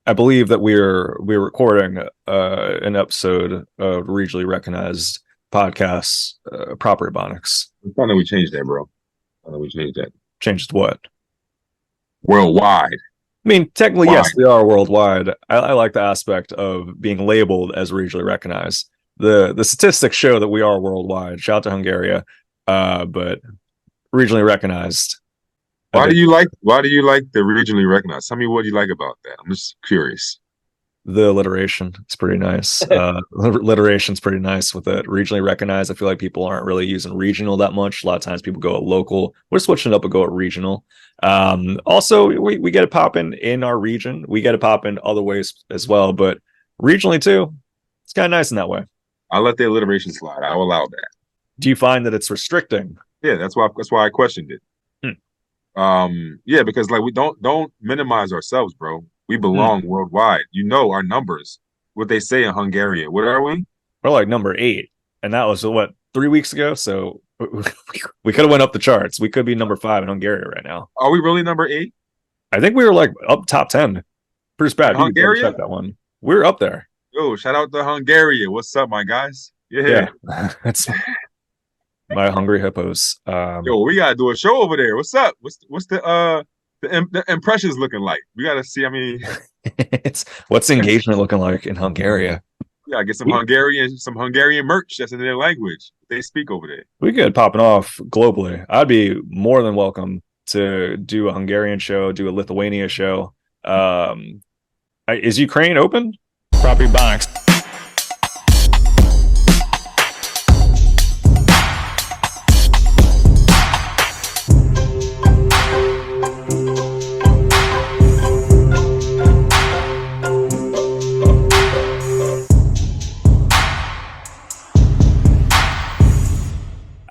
I believe that we're recording an episode of regionally recognized podcasts, Proper Ebonics. I thought that we changed that, bro. I thought we changed that. Changed what? Worldwide. I mean, technically, yes, Wide. we are worldwide. I like the aspect of being labeled as regionally recognized. The statistics show that we are worldwide. Shout out to Hungary, but regionally recognized. I think Why do you like the regionally recognized? Tell me what you like about that. I'm just curious. the alliteration is pretty nice. Alliteration's pretty nice with it. Regionally recognized. I feel like people aren't really using regional that much. A lot of times people go local. We're switching it up and go at regional. Also, we get it popping in our region. We get it popping other ways as well, but regionally too, it's kind of nice in that way. I'll let the alliteration slide. I'll allow that. Do you find that it's restricting? Yeah, that's why I questioned it. Hmm. Yeah, because like we don't minimize ourselves, bro. We Hmm. belong worldwide. You know our numbers. What they say in Hungary. What are we? We're like number 8, and that was what 3 weeks ago. So we could have went up the charts. We could be number 5 in Hungary right now. Are we really number 8 I think we were like up top 10. Pretty in bad. You can double Hungary? check that one. We're up there. Yo, shout out to Hungary. What's up, my guys? Yeah. Yeah, that's my hungry hippos. Yo, we gotta do a show over there. What's up? What's the impressions looking like? We gotta see. I mean, It's what's engagement looking like in Hungary? we gotta get We, Some Hungarian merch that's in their language. They speak over there. we could popping off globally. I'd be more than welcome to do a Hungarian show, do a Lithuania show. Is Ukraine open? Property box.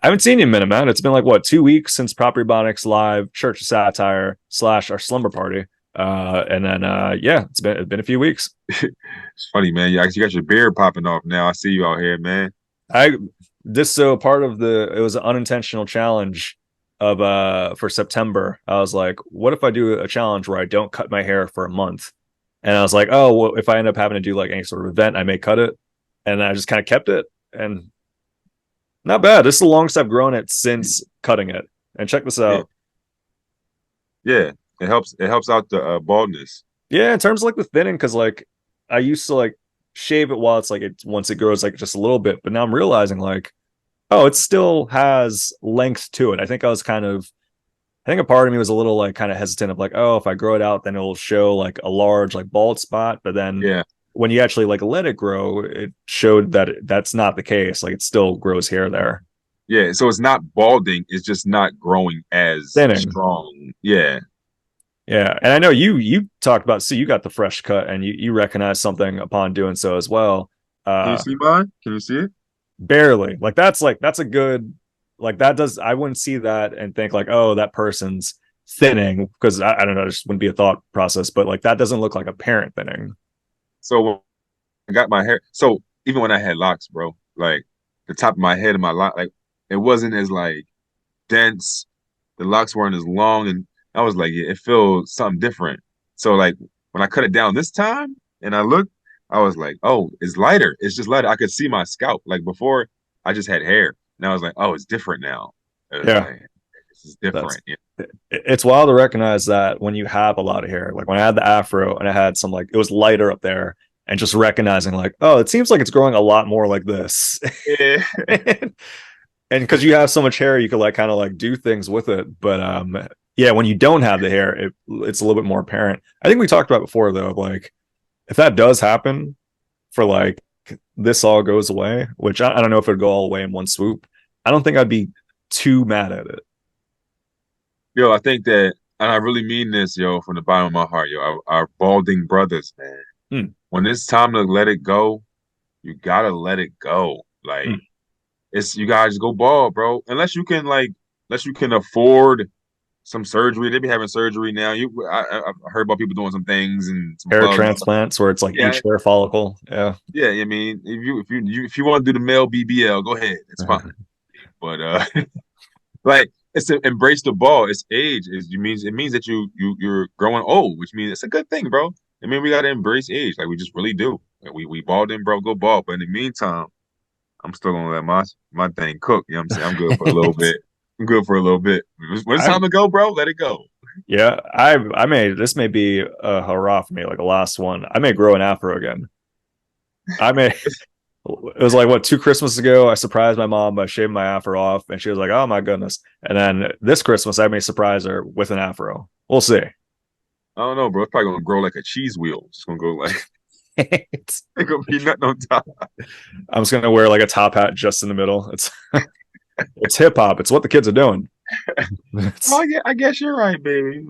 I haven't seen you in a minute, man. It's been like what 2 weeks since Property Bonics Live, Church of Satire / our slumber party. And then yeah, it's been a few weeks. It's funny, man. You got your beard popping off now. I see you out here, man. I this so part of it was an unintentional challenge of for September. I was like, what if I do a challenge where I don't cut my hair for a month? And I was like, oh, well, if I end up having to do like any sort of event, I may cut it. And I just kind of kept it. And not bad. This is the longest I've grown it since cutting it. And check this Yeah, out. yeah. It helps out the baldness. Yeah, in terms of like the thinning, because like I used to like shave it while it's like it once it grows like just a little bit, but now I'm realizing like, oh, it still has length to it. I think a part of me was a little like kind of hesitant of like, oh, if I grow it out, then it'll show like a large like bald spot. But then Yeah, when you actually like let it grow, it showed that that's not the case. Like it still grows hair there. yeah. So it's not balding. It's just not growing as Thinning. strong. Yeah. Yeah. And I know you talked about you got the fresh cut and you recognize something upon doing so as well. Can you Uh see mine? Can you see it? Barely. That's a good like that does I wouldn't see that and think like, oh, that person's thinning because I don't know, it just wouldn't be a thought process, but like that doesn't look like a parent thinning. So when I got my hair. So even when I had locks, bro, like the top of my head and my lock, like it wasn't as like dense. The locks weren't as long, and I was like, yeah, it feels something different. So like when I cut it down this time, and I looked, I was like, oh, it's lighter. It's just lighter. I could see my scalp. Like before, I just had hair, and I was like, oh, it's different now. It was Yeah. like this is That's different. Yeah, it's wild to recognize that when you have a lot of hair. Like when I had the afro and I had some like it was lighter up there and just recognizing like, oh, it seems like it's growing a lot more like this. yeah, And because you have so much hair, you could like kind of like do things with it. But yeah, when you don't have the hair, it's a little bit more apparent. I think we talked about before though, like if that does happen for like this all goes away, which I don't know if it'd go all the way in one swoop. I don't think I'd be too mad at it. yo, I think that, and I really mean this, yo, from the bottom of my heart, yo, our balding brothers, man. Hmm. When it's time to let it go, you gotta let it go. Hmm. Like it's you guys go bald, bro. Unless you can afford some surgery. They be having surgery now. I've heard about people doing some things and some Hair plugs. transplants where it's like Yeah, each hair follicle. Yeah. yeah. I mean, if you want to do the male BBL, go ahead. It's fine. But like it's to embrace the ball. It's age. It means that you're growing old, which means it's a good thing, bro. I mean, we gotta embrace age, like we just really do. Like we balled in, bro, go ball. But in the meantime, I'm still gonna let my thing cook. You know what I'm saying? I'm good for a little bit. I'm good for a little bit. When it's I time to go, bro, let it go. yeah, I may this may be a hurrah for me, like a last one. I may grow an afro again. I may it was like what 2 Christmases ago. I surprised my mom by shaving my afro off, and she was like, "Oh my goodness!" And then this Christmas, I may surprise her with an afro. We'll see. I don't know, bro. It's probably gonna grow like a cheese wheel. It's gonna go like it's, it's gonna be nothing on top. I'm just gonna wear like a top hat just in the middle. It's hip hop. It's what the kids are doing. Oh, It's, yeah, I guess you're right, baby.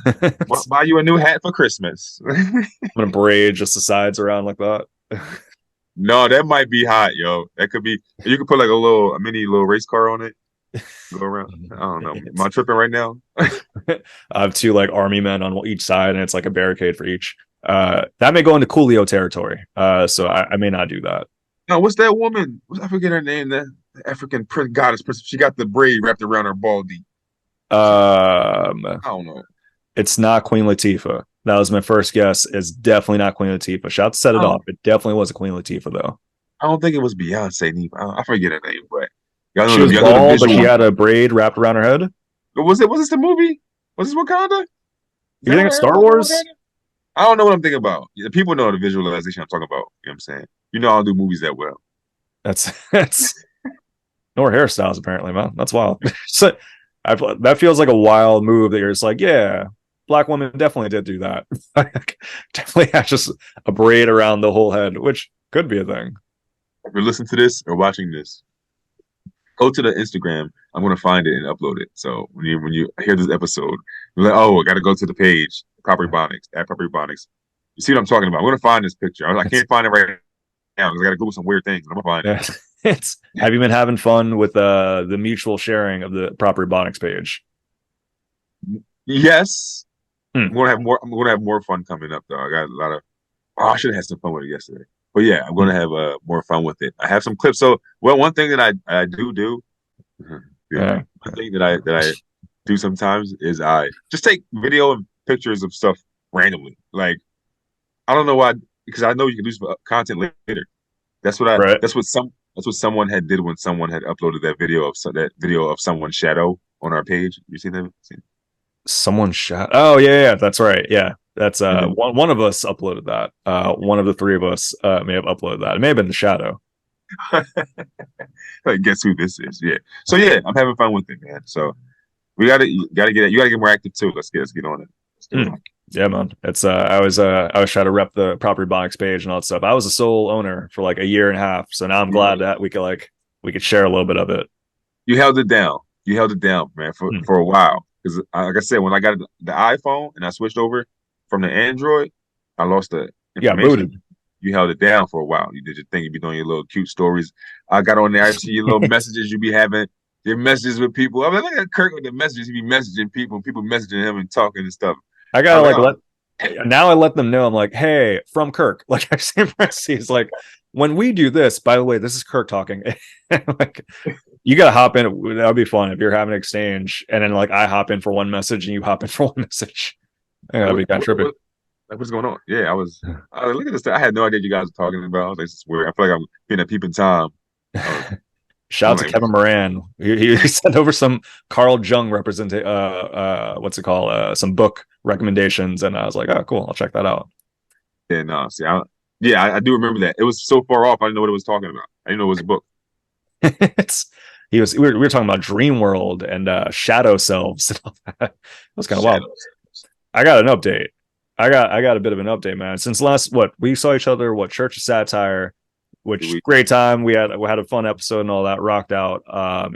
it's, Buy you a new hat for Christmas. I'm gonna braid just the sides around like that. No, that might be hot, yo. That could be. You could put like a mini little race car on it. Go around. I don't know. Am I tripping right now? I have two like army men on each side, and it's like a barricade for each. That may go into Coolio territory. So I may not do that. No, what's that woman? I forget her name. That African goddess. She got the braid wrapped around her baldy. She, Um, I don't know. it's not Queen Latifah. That was my first guess. It's definitely not Queen Latifah. Shout to set I it off. don't. It definitely wasn't Queen Latifah though. I don't think it was Beyonce. I forget her name, but She was y'all know the bald, but she visual. had a braid wrapped around her head. Was it? Was this the movie? Was this Wakanda? Is You that think it's her? Star Was it Wars? Wakanda? I don't know what I'm thinking about. The people know the visualization I'm talking about. You know what I'm saying? You know I don't do movies that well. That's nor hairstyles apparently, man. That's wild. So that feels like a wild move that you're just like, yeah, black woman definitely did do that. Definitely had just a braid around the whole head, which could be a thing. If you're listening to this or watching this, go to the Instagram. I'm gonna find it and upload it. So when you hear this episode, you're like, oh, I got to go to the page, Property Bonics, at Property Bonics. You see what I'm talking about? I'm gonna find this picture. I It's can't find it right now because I got to Google some weird things. I'm gonna find it. yeah, it's have you been having fun with the mutual sharing of the proper Ebonics page? Yes, Hmm. I'm gonna have more fun coming up though. I got a lot of. Oh, I should have had some fun with it yesterday. But yeah, I'm Hmm. gonna have more fun with it. I have some clips. So, well, one thing that I do, yeah, Yeah. one thing that I do sometimes is I just take video and pictures of stuff randomly. Like I don't know why, because I know you can do some content later. Right. That's what someone had did when someone had uploaded that video of someone's shadow on our page. You see that? Someone shot. Oh yeah, that's right. Yeah. That's And then one of us uploaded that. One of the three of us may have uploaded that. It may have been the shadow. like, guess who this is? Yeah. So yeah, I'm having fun with it, man. So we gotta get more active too. Let's get on it. Let's do Hmm. it. Yeah, man. It's I was trying to rep the property box page and all that stuff. I was a sole owner for like a year and a half, so now I'm glad that we could share a little bit of it. You held it down. You held it down, man, Hmm. for a while. Because like I said, when I got the iPhone and I switched over from the Android, I lost the Yeah, information. booted. You held it down for a while. You did your thing. You be doing your little cute stories. I got on there. I see your little messages you be having. Your messages with people. I mean, look at Kirk with the messages. He be messaging people. People messaging him and talking and stuff. I I gotta was like like, let now I let them know. I'm like, hey, from Kirk. Like I say, he's like, when we do this. By the way, this is Kirk talking. Like, you gotta hop in. That would be fun if you're having an exchange, and then like I hop in for one message and you hop in for one message. Yeah, like, that'd be kind of trippy. like, what's going on? Yeah, I was look at this. I had no idea you guys were talking about. I was like, this is weird. I feel like I'm being a peeping Tom. I was, Shout I'm out to like, Kevin Moran. He sent over some Carl Jung what's it called? Some book recommendations, and I was like, oh, cool. I'll check that out. yeah, no, see, yeah, I do remember that. It was so far off. I didn't know what it was talking about. I didn't know it was a book. It's we were talking about Dream World and Shadow Selves and all that. It was kind of wild. Shadows. I got an update. I got a bit of an update, man. Since last what we saw each other, what Church of Satire, which We, great time. We had a fun episode and all that rocked out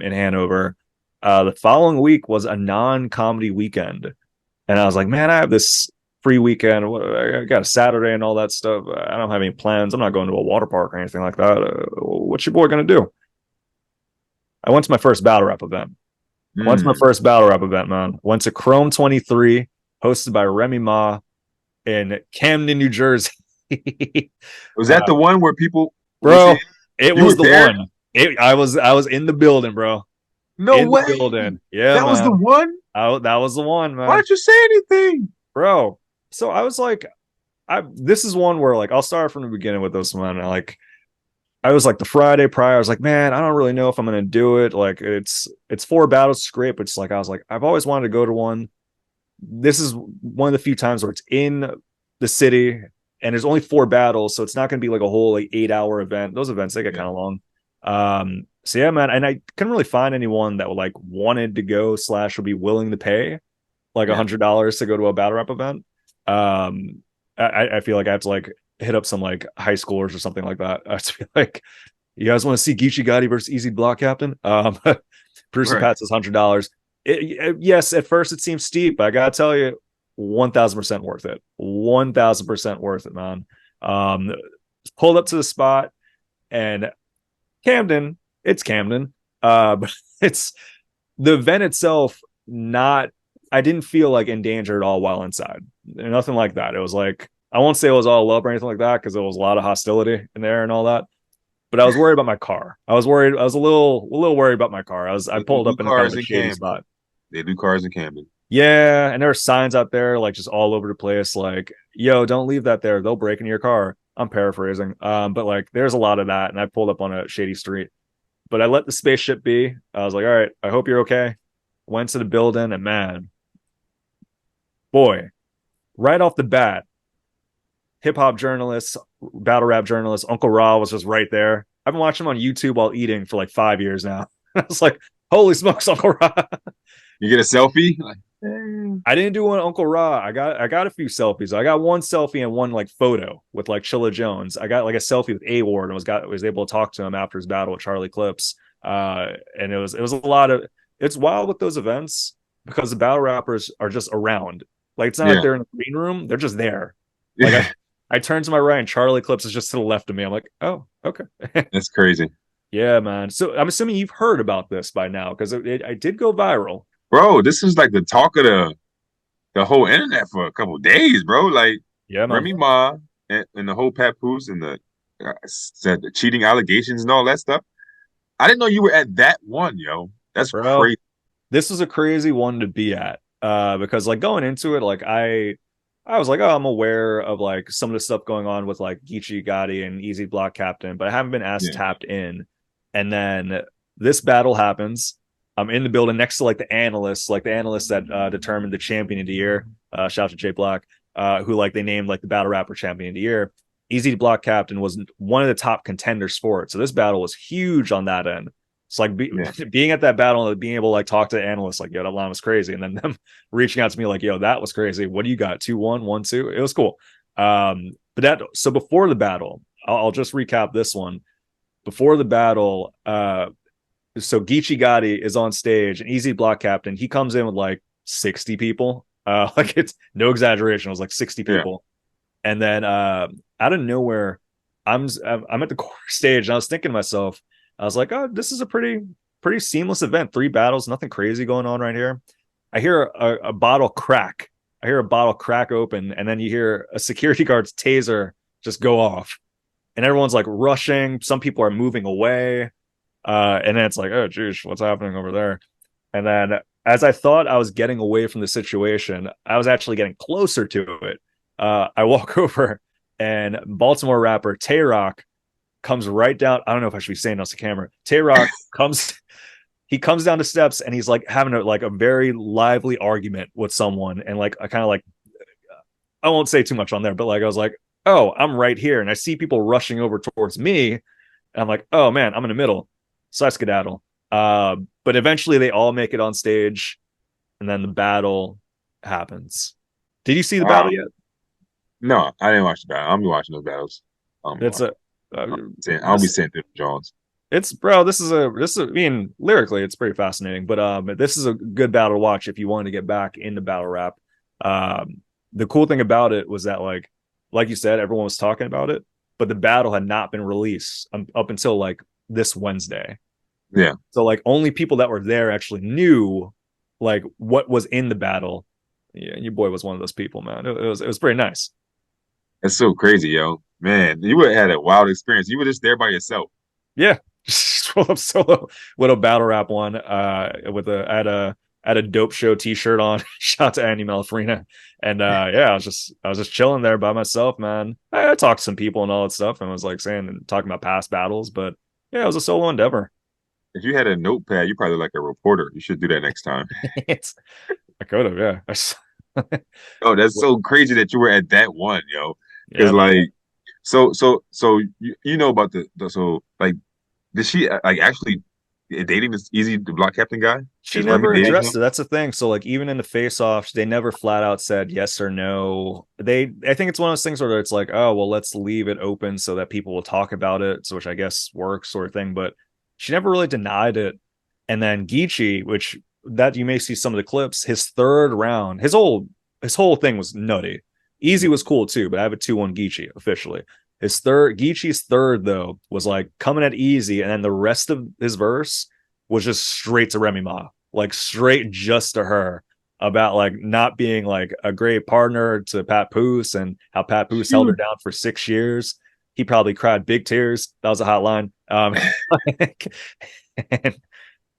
in Hanover. The following week was a non-comedy weekend. And I was like, man, I have this free weekend. I got a Saturday and all that stuff. I don't have any plans. I'm not going to a water park or anything like that. What's your boy going to do? I went to my first battle rap event. I went to my mm. first battle rap event, man. Went to Chrome 23, hosted by Remy Ma in Camden, New Jersey. Was that uh, the one where people were bro, saying it you was were the there? one. I was in the building, bro. No In the way. building. Yeah, That was the man. one. That was the one, Why man. didn't you say anything? Bro. So I was like, I this is one where like I'll start from the beginning with this one. I was like the Friday prior, I was like, man, I don't really know if I'm gonna do it. Like it's 4 battles, it's great, but it's like I was like, I've always wanted to go to one. This is one of the few times where it's in the city and there's only 4 battles, so it's not gonna be like a whole like 8 hour event. Those events they get Yeah, kind of long. So yeah, man, and I couldn't really find anyone that would like wanted to go slash would be willing to pay like yeah, $100 to go to a battle rap event. I feel like I have to like hit up some like high schoolers or something like that. I have to be like, you guys want to see Geechee Gotti versus Easy Block Captain? Producer right. Pat says $100. Yes, at first it seems steep, but I gotta tell you, 1,000% worth it. 1,000% worth it, man. Um, Pulled up to the spot and Camden, it's Camden. But it's the event itself, not I didn't feel like in danger at all while inside. Nothing like that. It was like I won't say it was all love or anything like that because there was a lot of hostility in there and all that. But I was worried about my car. I was worried. I was a little worried about my car. I They pulled do up in a kind of cars a in shady Camden. spot. They do cars in Camden. Yeah, and there were signs out there like just all over the place, like "Yo, don't leave that there. They'll break into your car." I'm paraphrasing, but like there's a lot of that, and I pulled up on a shady street. But I let the spaceship be. I was like, "All right, I hope you're okay." Went to the building, and man, boy, right off the bat, hip hop journalist, battle rap journalist, Uncle Ra was just right there. I've been watching him on YouTube while eating for like 5 years now. I was like, holy smokes, Uncle Ra. You get a selfie? Like, I didn't do one Uncle Ra. I got a few selfies. I got one selfie and one like photo with like Chilla Jones. I got like a selfie with A Ward and was able to talk to him after his battle with Charlie Clips. And it was a lot of it's wild with those events because the battle rappers are just around. Like it's not like yeah, they're in the green room, they're just there. Like I turn to my right and Charlie Clips is just to the left of me. I'm like, oh, okay. that's crazy, Yeah, man. So I'm assuming you've heard about this by now because it did go viral. bro. This was like the talk of the whole internet for a couple of days, bro. Like Yeah, man. Remy Ma and the whole papoose and the said the cheating allegations and all that stuff. I didn't know you were at that one, yo. That's Bro, crazy. this is a crazy one to be at. Because like going into it, like I was like, oh, I'm aware of like some of the stuff going on with like Geechee Gotti and Easy Block Captain, but I haven't been as Yeah, tapped in. And then this battle happens. I'm in the building next to like the analysts that determined the champion of the year. Shout out to Jay Black, who like they named like the battle rapper champion of the year. Easy Block Captain was one of the top contenders for it. So this battle was huge on that end. It's like yeah. being at that battle and being able to like talk to the analysts like, yo, that line was crazy. And then them reaching out to me like, yo, that was crazy. What do you got? 2-1, 1-2. It was cool. But that so before the battle, I'll just recap this one. Before the battle, so Geechee Gotti is on stage and Easy Block Captain, he comes in with like 60 people. Like it's no exaggeration, it was like 60 Yeah. people. And then out of nowhere, I'm at the core stage and I was thinking to myself, I was like, oh, this is a pretty seamless event. 3 battles, nothing crazy going on right here. I hear a bottle crack. I hear a bottle crack open, and then you hear a security guard's taser just go off, and everyone's like rushing. Some people are moving away, and then it's like, oh, geez, what's happening over there? And then as I thought I was getting away from the situation, I was actually getting closer to it. I walk over, and Baltimore rapper Tay Rock comes right down. I don't know if I should be saying this to camera. Tay Rock comes he comes down the steps and he's like having a very lively argument with someone. And like I kind of like I won't say too much on there, but like I was like, oh, I'm right here. And I see people rushing over towards me. And I'm like, oh man, I'm in the middle. So I skedaddle. But eventually they all make it on stage, and then the battle happens. Did you see the battle Wow. yet? No, I didn't watch the battle. I'll be watching those battles. It's a uh, I'll be this sent through Jones. It's bro, this is I mean, lyrically it's pretty fascinating, but this is a good battle to watch if you wanted to get back into battle rap. The cool thing about it was that like you said, everyone was talking about it, but the battle had not been released up until like this Wednesday. Yeah, So like only people that were there actually knew like what was in the battle. Yeah, and your boy was one of those people, man. It was pretty nice. that's so crazy, yo. Man, you would have had a wild experience. You were just there by yourself. Yeah, just roll up solo with a battle rap one. With a I had a I had a dope show T-shirt on. Shout out to Andy Malafrina, and yeah, I was just chilling there by myself, man. I talked to some people and all that stuff, and was like saying and talking about past battles, but yeah, it was a solo endeavor. If you had a notepad, you probably like a reporter. You should do that next time. it's I could have, yeah. Oh, that's so crazy that you were at that one, yo. Because Yeah, man. like, so you know about the so like, did she like actually dating this easy the block captain guy? She Is Remy never dating addressed him? it. That's the thing. So like even in the face-offs, they never flat out said yes or no. I think it's one of those things where it's like, oh well, let's leave it open so that people will talk about it, so which I guess works sort of thing. But she never really denied it. And then Geechee, which that you may see some of the clips, his third round, his whole thing was nutty. Easy was cool too, but I have a 2-1 Geechee officially. Geechee's third though was like coming at easy, and then the rest of his verse was just straight to Remy Ma, like straight just to her about like not being like a great partner to Pat Poose and how Pat Poose held her Shoot. down for 6 years. He probably cried big tears. That was a hot line. And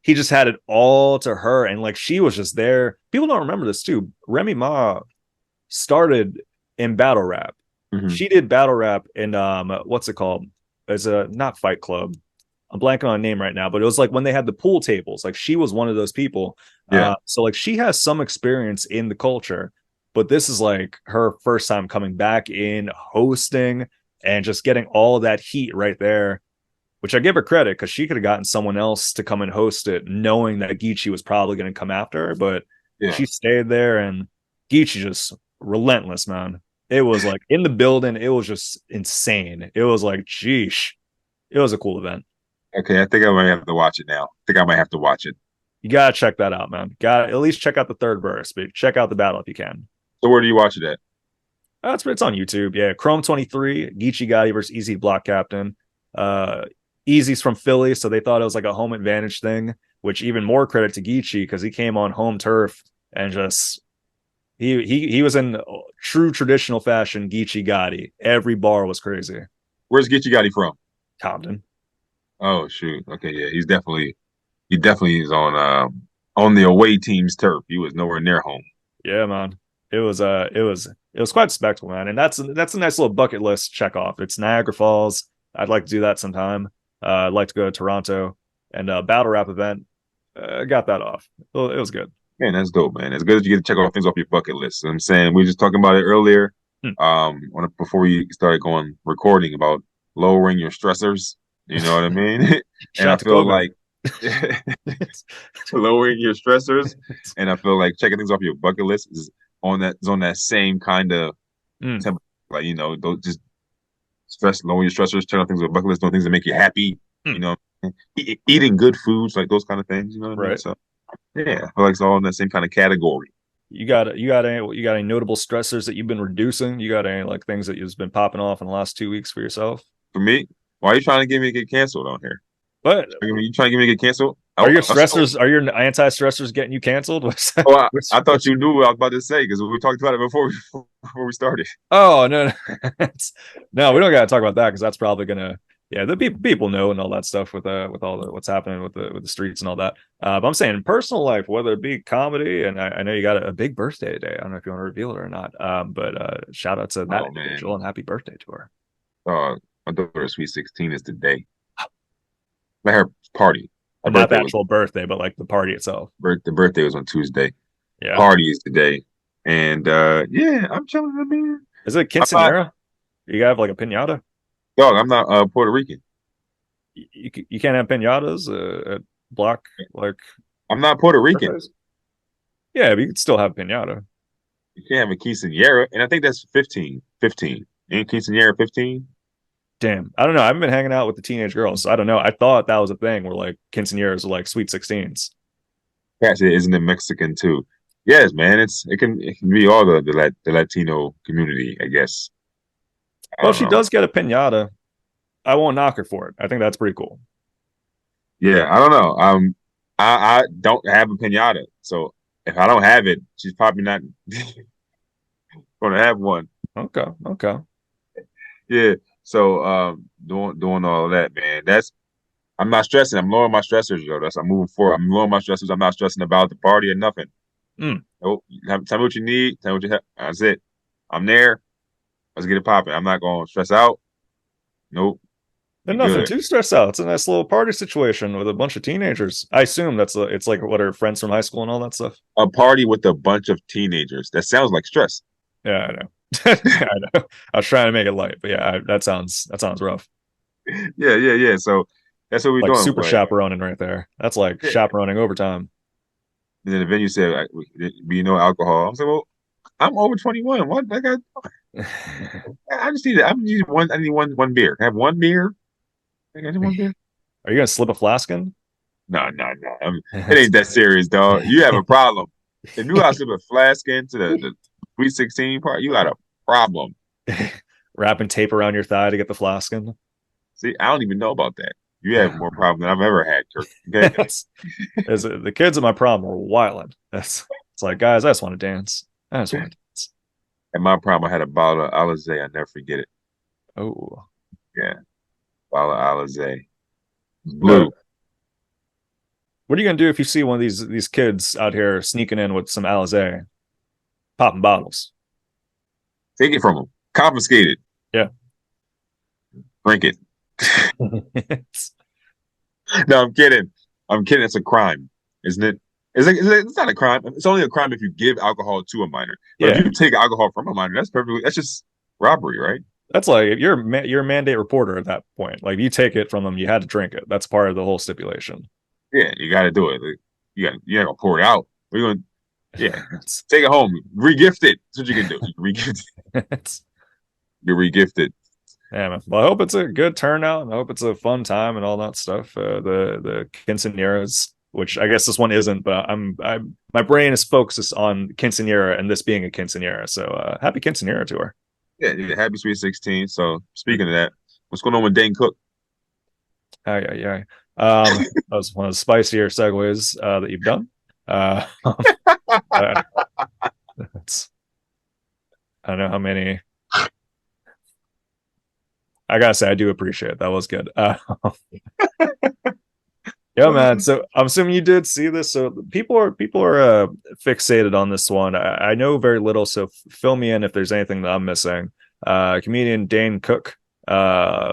he just had it all to her. And like she was just there. People don't remember this too. Remy Ma started in battle rap. Hmm. She did battle rap in what's it called? It's a not Fight Club. I'm blanking on a name right now, but it was like when they had the pool tables. Like she was one of those people. Yeah. So like she has some experience in the culture, but this is like her first time coming back in hosting and just getting all of that heat right there. Which I give her credit because she could have gotten someone else to come and host it, knowing that Geechee was probably going to come after her, but Yeah. she stayed there and Geechee just relentless, man. It was like in the building, it was just insane. It was like, geesh, it was a cool event. Okay, I think I might have to watch it now. I think I might have to watch it. You gotta check that out, man. Got to at least check out the third verse, but check out the battle if you can. So where do you watch it at? It's on YouTube. Yeah, Chrome 23, Geechee Gotti versus Easy Block Captain. Uh, Easy's from Philly, so they thought it was like a home advantage thing. Which even more credit to Geechee because he came on home turf and just he was in true traditional fashion. Geechee Gotti. Every bar was crazy. Where's Get You Gotti from? Camden. Oh shoot. Okay, yeah, he definitely is on the away team's turf. He was nowhere near home. Yeah, man. It was quite a spectacle, man. And that's a nice little bucket list check off. It's Niagara Falls. I'd like to do that sometime. I'd like to go to Toronto and battle rap event. Got that off. It was good. Man, that's dope, man. It's good that you get to check off things off your bucket list. You know what I'm saying we were just talking about it earlier, Hmm. before we started going recording about lowering your stressors. You know what I mean? And I Shout to feel Koga. like lowering your stressors, and I feel like checking things off your bucket list is on that same kind of Hmm. tempo. Like don't just lower your stressors, check out things with bucket list, doing things that make you happy. You Hmm. know, eating good foods, like those kind of things. You know what I mean? Right. So yeah, I feel like it's all in that same kind of category. You got any notable stressors that you've been reducing? You got any like things that you've been popping off in the last 2 weeks for yourself? For me, why are you trying to get me to get canceled on here? But You trying to get me to get canceled? are your anti-stressors getting you canceled? Oh, I thought you knew what I was about to say because we talked about it before we started. Oh no, no, no, we don't got to talk about that because that's probably gonna, yeah, the people know and all that stuff with all the what's happening with the streets and all that. But I'm saying in personal life, whether it be comedy, and I know you got a big birthday today. I don't know if you want to reveal it or not. But shout out to that Oh individual man, and happy birthday to her. my daughter's sweet 16 is today. Like her party. Her Not the birthday was actual birthday, but like the party itself. the birthday was on Tuesday. Yeah, Party is today, and yeah, I'm chilling. I mean, is it I'm not quinceanera? You have like a pinata? dog. I'm not Puerto Rican. You can't have pinatas at block like I'm not Puerto Rican. birthdays. Yeah, but you could still have pinata. You can't have a quinceañera, and I think that's 15. 15. Ain't quinceañera 15? Damn, I don't know. I haven't been hanging out with the teenage girls, so I don't know. I thought that was a thing where like quinceañeras were like sweet 16s. Actually, isn't it Mexican too? Yes, man. It can be all the Latino community, I guess. I Well, don't she know. does get a pinata. I won't knock her for it. I think that's pretty cool. Yeah, I don't know. I don't have a pinata, so if I don't have it, she's probably not going to have one. Okay, okay. Yeah. So doing all of that, man. I'm not stressing. I'm lowering my stressors, yo. I'm moving forward. I'm lowering my stressors. I'm not stressing about the party or nothing. Mm. Nope. Tell me what you need. Tell me what you have. That's it. I'm there. Let's get it popping. I'm not going to stress out. Nope. And We nothing good. too stressed out. It's a nice little party situation with a bunch of teenagers. I assume it's like what are friends from high school and all that stuff. A party with a bunch of teenagers. That sounds like stress. Yeah, I know. Yeah, I know. I was trying to make it light, but yeah, that sounds rough. Yeah. So that's what we're Like doing. super But chaperoning right there. That's like yeah. chaperoning overtime. And then the venue said, like, be no alcohol. I was like, well, I'm over 21. What? I just need I need one. I need one beer. Can I have one beer. I got one beer. Are you gonna slip a flask in? No. It ain't that serious, dog. You have a problem. If you got to slip a flask into the Sweet 16 part, you got a problem. Wrapping tape around your thigh to get the flask in. See, I don't even know about that. You have more problem than I've ever had, Kirk. Okay. The kids at my prom were wilding. It's like, guys, I just want to dance. I just want to dance. And my problem, I had a bottle of Alizé. I never forget it. Oh, Yeah, bottle of Alizé. uh, Blue. what are you gonna do if you see one of these kids out here sneaking in with some Alizé, popping bottles? Take it from them. Confiscate it. Yeah. Drink it. No, I'm kidding. I'm kidding. It's a crime, isn't it? It's not a crime. It's only a crime if you give alcohol to a minor. But if Yeah, you take alcohol from a minor, that's just robbery, right? that's like you're a mandate reporter at that point. Like you take it from them, you had to drink it. That's part of the whole stipulation. Yeah, you got to do it. Like, you're not gonna pour it out. We're gonna, yeah, it's, take it home, regift it. That's what you can do. You can regift it's you regift it. Yeah, man. Well, I hope it's a good turnout and I hope it's a fun time and all that stuff. The quinceañeras, which I guess this one isn't, but my brain is focused on quinceañera and this being a quinceañera. So happy quinceañera to her. Yeah. Happy Sweet 16. So speaking of that, what's going on with Dane Cook? Yeah. That was one of the spicier segues that you've done. Uh, uh, it's, I don't know how many. I gotta say, I do appreciate it. That was good. Yeah, man. So I'm assuming you did see this. So people are fixated on this one. I know very little, so fill me in if there's anything that I'm missing. Comedian Dane Cook,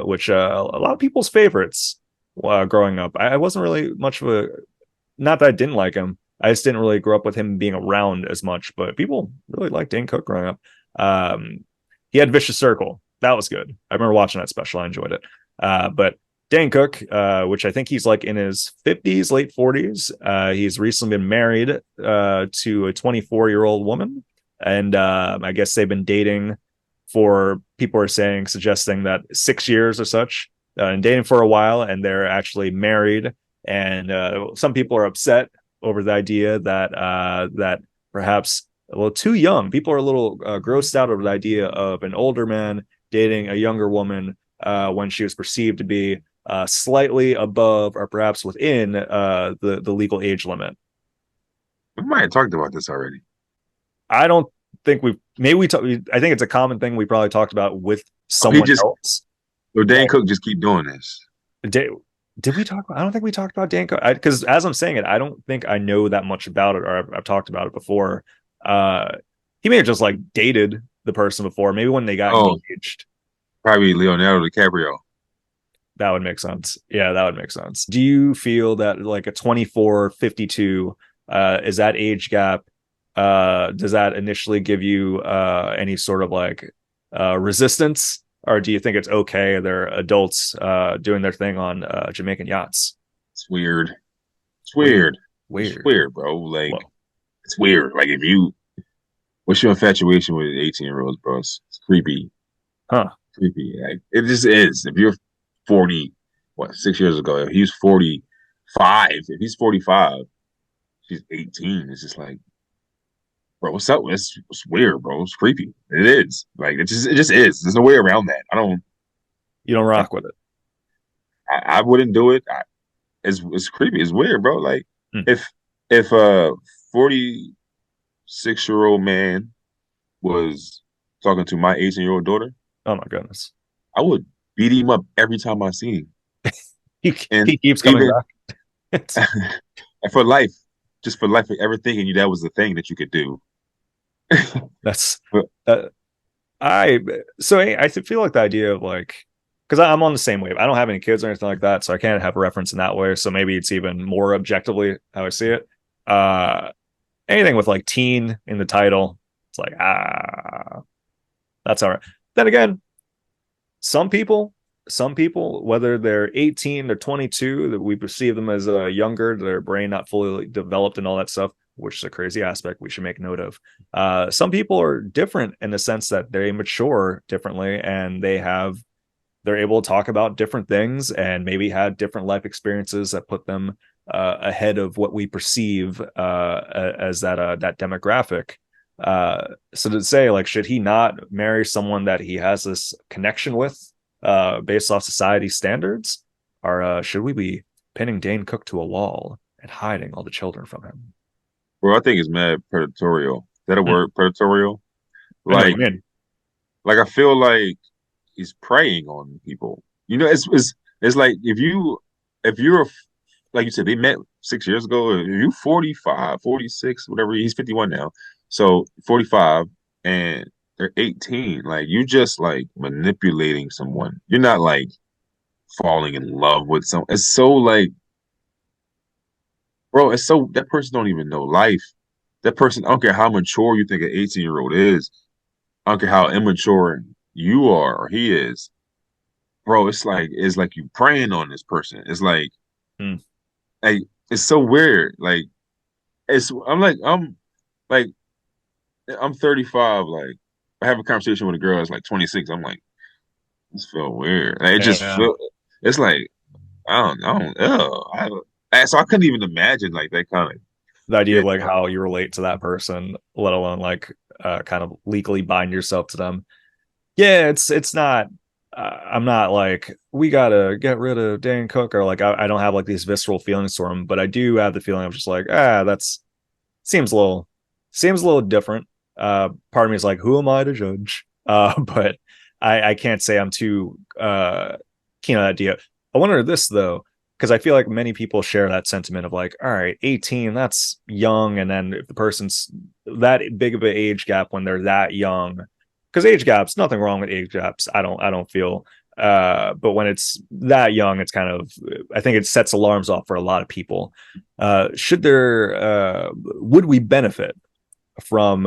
which a lot of people's favorites growing up. I wasn't really much of a not that I didn't like him. I just didn't really grow up with him being around as much. But people really liked Dane Cook growing up. He had Vicious Circle. That was good. I remember watching that special. I enjoyed it. But Dane Cook, which I think he's like in his 50s, late 40s. He's recently been married to a 24-year-old woman. And I guess they've been dating for people are saying, suggesting that 6 years or such, and dating for a while, and they're actually married. And some people are upset over the idea that perhaps a little too young. People are a little grossed out over the idea of an older man dating a younger woman when she was perceived to be slightly above or perhaps within the legal age limit. We might have talked about this already. I don't think we've maybe we talk, I think it's a common thing we probably talked about with Oh, he someone just, else. or Dane Cook just keep doing this. Did, did we talk about? I don't think we talked about Danko because as I'm saying it, I don't think I know that much about it or I've talked about it before. Uh, he may have just like dated the person before, maybe when they got Oh, engaged. probably Leonardo DiCaprio. That would make sense. Yeah, that would make sense. Do you feel that like a 24, 52, is that age gap? Does that initially give you any sort of like resistance? Or do you think it's okay? They're adults doing their thing on Jamaican yachts. It's weird. It's Weird, weird. It's weird. weird, bro. Like, Whoa, it's weird. Like, what's your infatuation with 18-year-olds, bro? It's creepy. huh? Creepy. Like, it just is. If you're 40, what, 6 years ago, if he's 45, if he's 45, she's 18. It's just like, bro, what's up? It's weird, bro. It's creepy. It is. Like, it just is. There's no way around that. You don't rock with it. I wouldn't do it. It's creepy. It's weird, bro. Like, Hmm. if if a 46-year-old man was talking to my 18-year-old daughter, Oh my goodness. I would beat him up every time I see him. And he keeps coming even back. It's, for life, just for life, ever thinking you that was the thing that you could do. that's But uh, I so I feel like the idea of like because I'm on the same wave. I don't have any kids or anything like that, so I can't have a reference in that way. So maybe it's even more objectively how I see it. Uh, anything with like teen in the title, it's like that's all right. Then again, some people, some people, whether they're 18 or 22, that we perceive them as younger, their brain not fully developed and all that stuff, which is a crazy aspect we should make note of. Some people are different in the sense that they mature differently and they're able to talk about different things and maybe had different life experiences that put them ahead of what we perceive as that demographic. So to say, like, should he not marry someone that he has this connection with based off society standards, or should we be pinning Dane Cook to a wall and hiding all the children from him? bro, I think it's mad predatorial. Is that a Hmm. word, predatorial? I know what you Like, mean. I feel like he's preying on people. You know, it's like if you're like you said, they met 6 years ago. If you 45, 46, whatever, he's 51 now. So 45 and they're 18. Like you just like manipulating someone. You're not like falling in love with someone. It's so like, bro, it's so that person don't even know life. That person, I don't care how mature you think an 18-year-old is. I don't care how immature you are or he is, bro. It's like you preying on this person. It's Hmm. like it's so weird. Like like I'm 35. Like I have a conversation with a girl that's like 26. I'm like, this feel weird. Like, it just Yeah, feel. It's like I don't know. So I couldn't even imagine like that kind of the idea of shit. like how you relate to that person, let alone like kind of legally bind yourself to them. Yeah, it's not. I'm not like we gotta get rid of Dan Cook or like I don't have like these visceral feelings for him, but I do have the feeling of just like that's seems a little seems a little different. Part of me is like, who am I to judge? But I can't say I'm too keen on that idea. I wonder this though, because I feel like many people share that sentiment of like, all right, 18, that's young, and then if the person's that big of an age gap when they're that young, because age gaps, nothing wrong with age gaps. I don't feel. But when it's that young, it's kind of I think it sets alarms off for a lot of people. Should there would we benefit from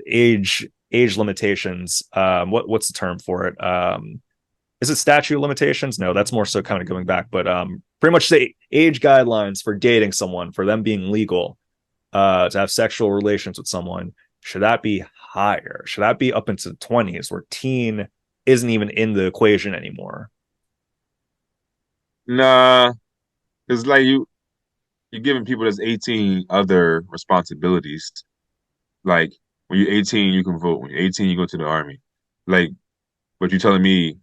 age limitations? What's the term for it? Is it statute limitations? No, that's more so kind of going back, but pretty much say age guidelines for dating someone, for them being legal to have sexual relations with someone. Should that be higher? Should that be up into the 20s where teen isn't even in the equation anymore? Nah, it's like you're giving people that's 18 other responsibilities. Like when you're 18, you can vote. When you're 18, you go to the army. Like, but you're telling me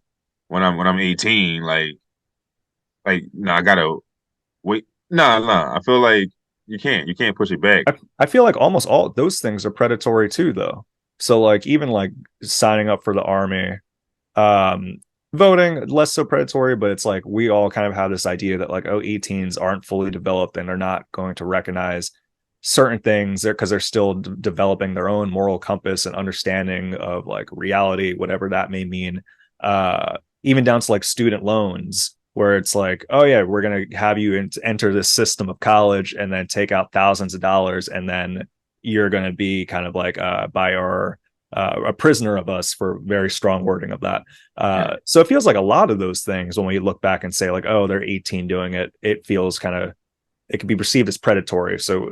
when I'm 18, no, I gotta wait. Nah. I feel like you can't push it back. I feel like almost all those things are predatory too, though. So like even like signing up for the army, um, voting less so predatory, but it's like we all kind of have this idea that like 18s aren't fully developed and they're not going to recognize certain things there because they're still developing their own moral compass and understanding of like reality, whatever that may mean. Even down to like student loans where it's like, oh yeah, we're going to have you enter this system of college and then take out thousands of dollars and then you're going to be kind of like by our a prisoner of us for very strong wording of that. Yeah. So it feels like a lot of those things when we look back and say like, oh, they're 18 doing it, it feels kind of it can be perceived as predatory. So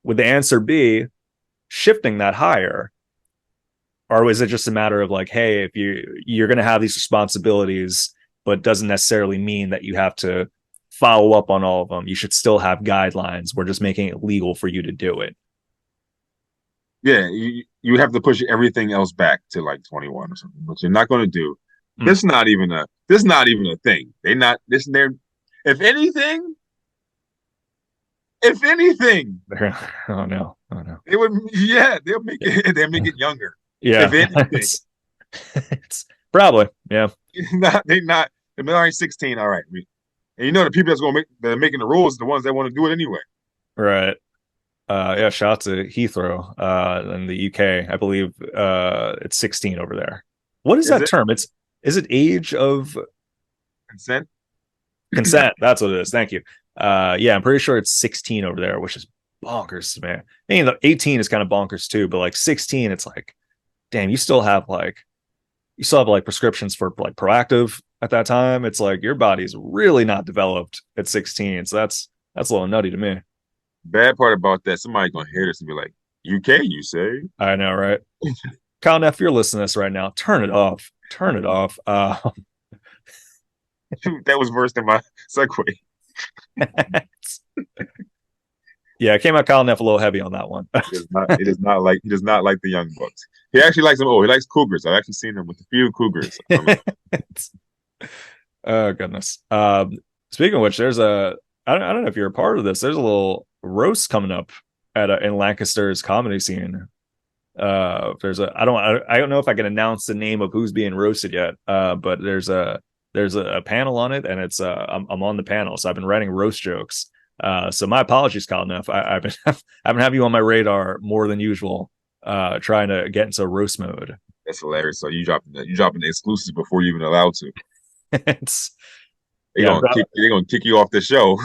would the answer be shifting that higher, or is it just a matter of like, hey, if you're going to have these responsibilities, but doesn't necessarily mean that you have to follow up on all of them. You should still have guidelines. We're just making it legal for you to do it. Yeah, you have to push everything else back to like 21 or something, which you're not going to do. Mm. This not even a thing. They not this they're if anything, if anything, Oh no, oh no. they would they'll make it younger. If Yeah, anything. it's probably yeah. Not they're not they're already 16. All right. And you know the people that are making the rules are the ones that want to do it anyway. Right. Yeah, shout out to Heathrow in the UK. I believe it's 16 over there. What is Is that it term? Is it age of consent? consent? That's what it is. Thank you. Yeah, I'm pretty sure it's 16 over there, which is bonkers, man. I mean, the 18 is kind of bonkers too, but like 16, it's like, damn, you still have like prescriptions for like proactive at that time. It's like your body's really not developed at 16. So that's a little nutty to me. Bad part about that, somebody gonna hear this and be like, "UK, you say?" I know, right? Kyle, if you're listening to this right now, turn it off. Turn it off. That was worse than my segue. Yeah, it came out Kyle Neff a little heavy on that one. He does not. He does not like. He does not like the Young Bucks. He actually likes them. Oh, he likes Cougars. I've actually seen him with a few Cougars. Oh goodness. Speaking of which, I don't know if you're a part of this. There's a little roast coming up in Lancaster's comedy scene. There's a I don't know if I can announce the name of who's being roasted yet. But there's a panel on it, and I'm on the panel, so I've been writing roast jokes. So my apologies, Colin. If I've been I've been having you on my radar more than usual, trying to get into roast mode. That's hilarious. So you dropping the exclusives before you even allowed to. It's They yeah, gonna kick. They gonna kick you off the show.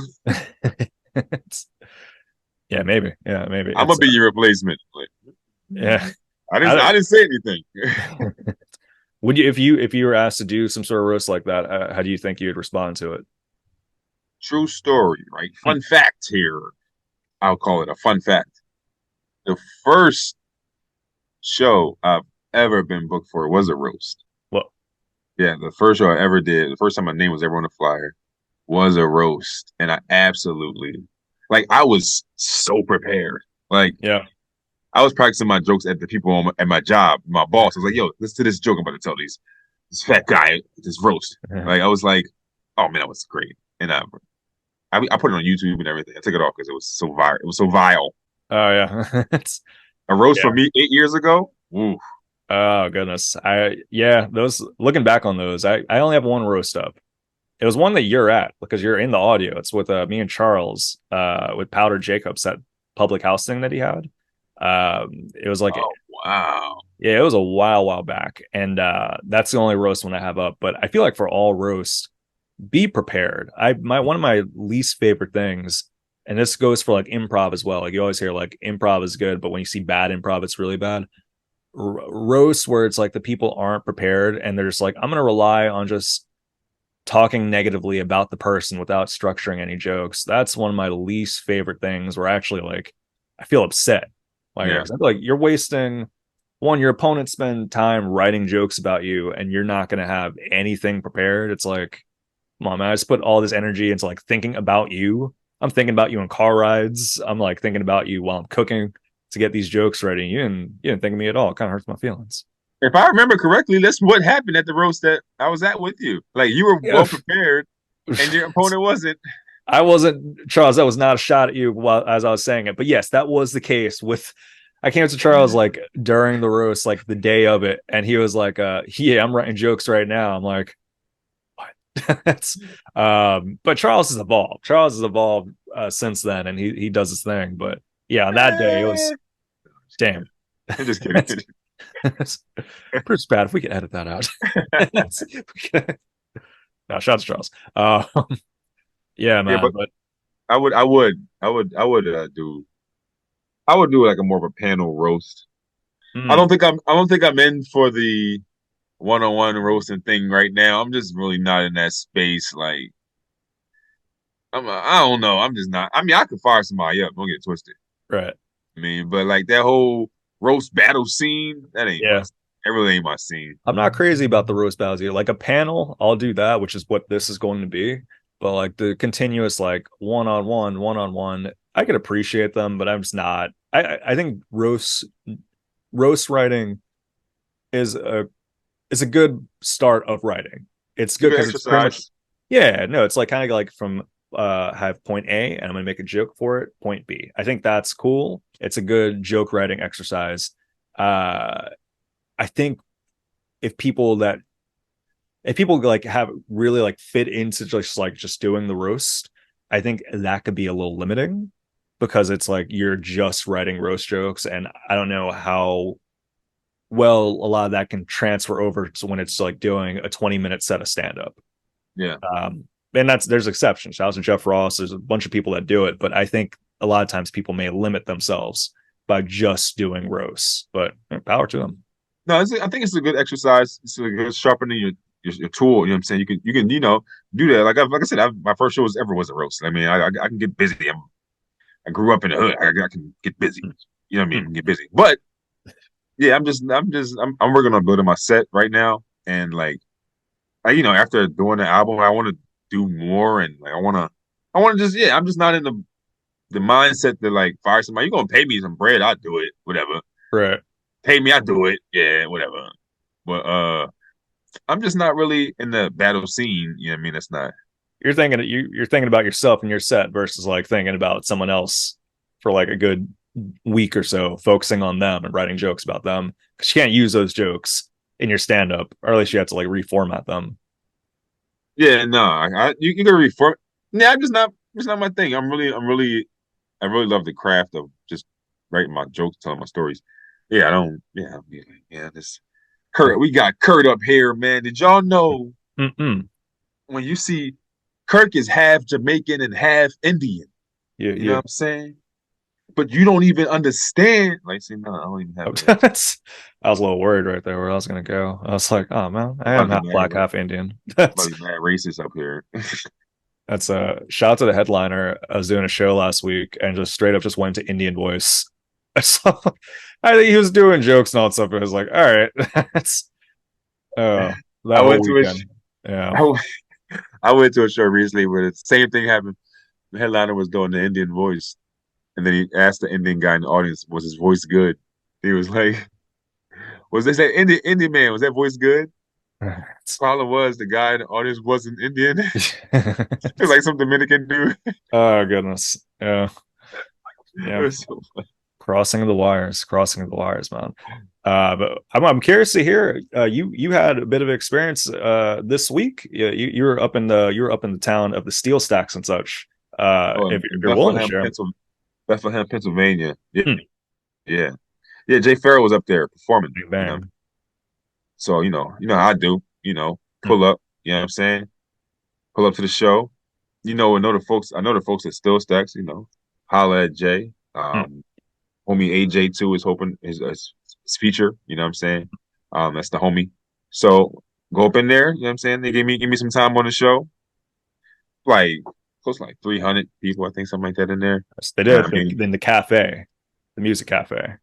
it's, yeah, maybe, yeah, maybe I'm gonna it's be your replacement. Like, yeah. I I didn't. don't, I didn't say anything. would you if you were asked to do some sort of roast like that? How do you think you'd respond to it? True story, right? Fun fact here. I'll call it a fun fact. The first show I've ever been booked for was a roast. Well, Yeah, the first show I ever did, the first time my name was ever on the flyer, was a roast. And I absolutely, like, I was so prepared. Like, yeah. I was practicing my jokes at the people at my job, my boss. I was like, yo, listen to this joke I'm about to tell this fat guy, this roast. Like, I was like, oh man, that was great. And I put it on YouTube and everything. I took it off because it was so vile. It was so vile. Oh yeah. It's A roast yeah. from me 8 years ago. Ooh, Oh goodness. Those looking back on those, I only have one roast up. It was one that you're at because you're in the audio. It's with me and Charles with Powder Jacobs, that public house thing that he had. It was like oh wow. yeah, it was a while back, and that's the only roast one I have up. But I feel like for all roasts, be prepared. I my one of my least favorite things, and this goes for like improv as well. Like you always hear like improv is good, but when you see bad improv, it's really bad. Roasts where it's like the people aren't prepared and they're just like, I'm gonna rely on just talking negatively about the person without structuring any jokes. That's one of my least favorite things where actually like I feel upset. Like I Yeah. feel like you're wasting one, your opponent spend time writing jokes about you and you're not gonna have anything prepared. It's like, come on, man, I just put all this energy into like thinking about you. I'm thinking about you in car rides. I'm like thinking about you while I'm cooking to get these jokes ready. You didn't think of me at all. It kind of hurts my feelings. If I remember correctly, that's what happened at the roast that I was at with you. Like you were Yeah. well prepared and your opponent wasn't. I wasn't Charles. That was not a shot at you while as I was saying it, but yes, that was the case. With I came to Charles like during the roast, like the day of it, and he was like, "Yeah, I'm writing jokes right now." I'm like, "What?" That's but Charles has evolved. Charles has evolved since then, and he does his thing. But yeah, on that day, it was damn. I'm just kidding. That's, that's pretty bad. If we could edit that out. No, shots Charles. Yeah, Yeah, man. but But I would do like a more of a panel roast. mm, I don't think I'm in for the one-on-one roasting thing right now. I'm just really not in that space. Like I don't know. I'm just not. I mean, I could fire somebody up. Don't get it twisted. right. I mean, but like that whole roast battle scene, Yeah. that really ain't my scene. I'm not crazy about the roast battles either. Like a panel, I'll do that, which is what this is going to be. But like the continuous, like one on one, I could appreciate them, but I'm just not. I think roast writing is a good start of writing. It's It's a good good because it's pretty much exercise. yeah, no, it's like kind of like from have point A and I'm gonna make a joke for it, point B. I think that's cool. It's a good joke writing exercise. I think if people that if people like have really like fit into just doing the roast, I think that could be a little limiting because it's like you're just writing roast jokes, and I don't know how well a lot of that can transfer over to when it's like doing a 20-minute set of stand up. Yeah. And there's exceptions. Shout out to Jeff Ross. There's a bunch of people that do it, but I think a lot of times people may limit themselves by just doing roasts. But power to them. No, I think it's a good exercise. It's a good sharpening your tool. You know what I'm saying? You can do that. Like I said, my first show was a roast. I mean, I can get busy. I grew up in the hood. I can get busy. You know what I mean? I can get busy. But yeah, I'm working on building my set right now. And like after doing the album, I want to do more, and like I want to just I'm just not in the mindset to like fire somebody. You're gonna pay me some bread, I'll do it. Whatever. Right. Pay me, I do it. Yeah, whatever. But I'm just not really in the battle scene. You know what I mean? That's not. You're thinking about yourself and your set versus like thinking about someone else for like a good week or so, focusing on them and writing jokes about them because you can't use those jokes in your stand up, or at least you have to like reformat them. Yeah, no. You can reform. Yeah, It's not my thing. I really love the craft of just writing my jokes, telling my stories. Yeah, I don't. Yeah, yeah. This Kurt, we got Kurt up here, man. Did y'all know Mm-mm. when you see Kirk is half Jamaican and half Indian? You You know what you I'm saying? But you don't even understand. Like, see, no, I don't even have the. I was a little worried right there where I was gonna go. I was like, oh man, I I'm am about to half be mad. black, half Indian. I'm about to be mad racist up here. That's a shout out to the headliner. I was doing a show last week and just straight up just went to Indian voice. I saw, I think he was doing jokes and all that stuff. I was like, all right, that's I that whole went to a weekend. Yeah. I, I went to a show recently where the same thing happened. The headliner was doing the Indian voice, and then he asked the Indian guy in the audience, "Was his voice good?" He was like, "Was they say Indian man? Was that voice good?" Problem was the guy in the audience wasn't Indian. It was like some Dominican dude. Oh goodness. Yeah. It Yeah. was so funny. Crossing the wires, man. But I'm curious to hear. You had a bit of experience this week. You were up in the town of the steel stacks and such. Oh, If in you're willing to share. Bethlehem, Pennsylvania. Yeah, Hmm. yeah, yeah. Jay Farrell was up there performing. Bang You know, bang. so you know how I do. Hmm. Pull up. You know what I'm saying? Pull up to the show. I know the folks at Still Stacks. Holla at Jay. Hmm. Homie AJ too is hoping his feature. You know what I'm saying? That's the homie. So go up in there. You know what I'm saying? They give me some time on the show. Like close to like 300 people, I think, something like that in there. Yes, they You know did what I mean? in the cafe, the music cafe.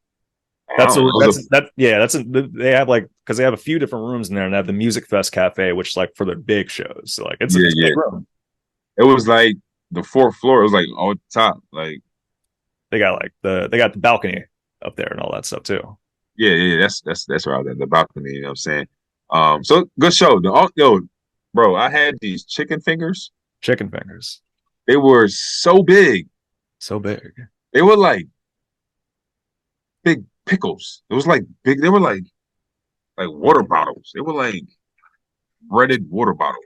I don't know. That yeah. They have like because they have a few different rooms in there, and they have the Music Fest cafe, which is like for their big shows. So like Yeah, it's a yeah. big room. It was like the fourth floor. It was like on top. Like They got the balcony up there and all that stuff too. yeah, yeah. That's where I was at the balcony. You know what I'm saying? So good show. Yo, bro, I had these chicken fingers. Chicken fingers, They were so big. so big. They were like big pickles. It was like big. They were like water bottles. They were like breaded water bottles.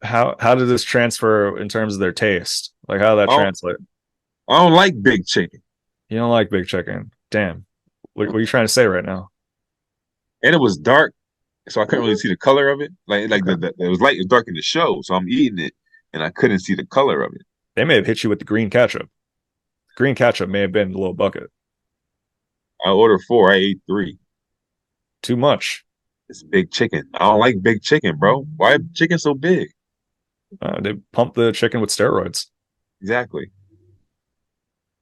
How did this transfer in terms of their taste? Like how did that I don't, translate? I don't like big chicken, You don't like big chicken? Damn. What are you trying to say right now? and it was dark, so I couldn't really see the color of it. Like Okay. it was light. It was dark in the show, so I'm eating it, and I couldn't see the color of it. They may have hit you with the green ketchup. Green ketchup may have been a little bucket. I ordered four. I ate three. Too much. It's big chicken. I don't like big chicken, bro. Why chicken so big? They pump the chicken with steroids. Exactly.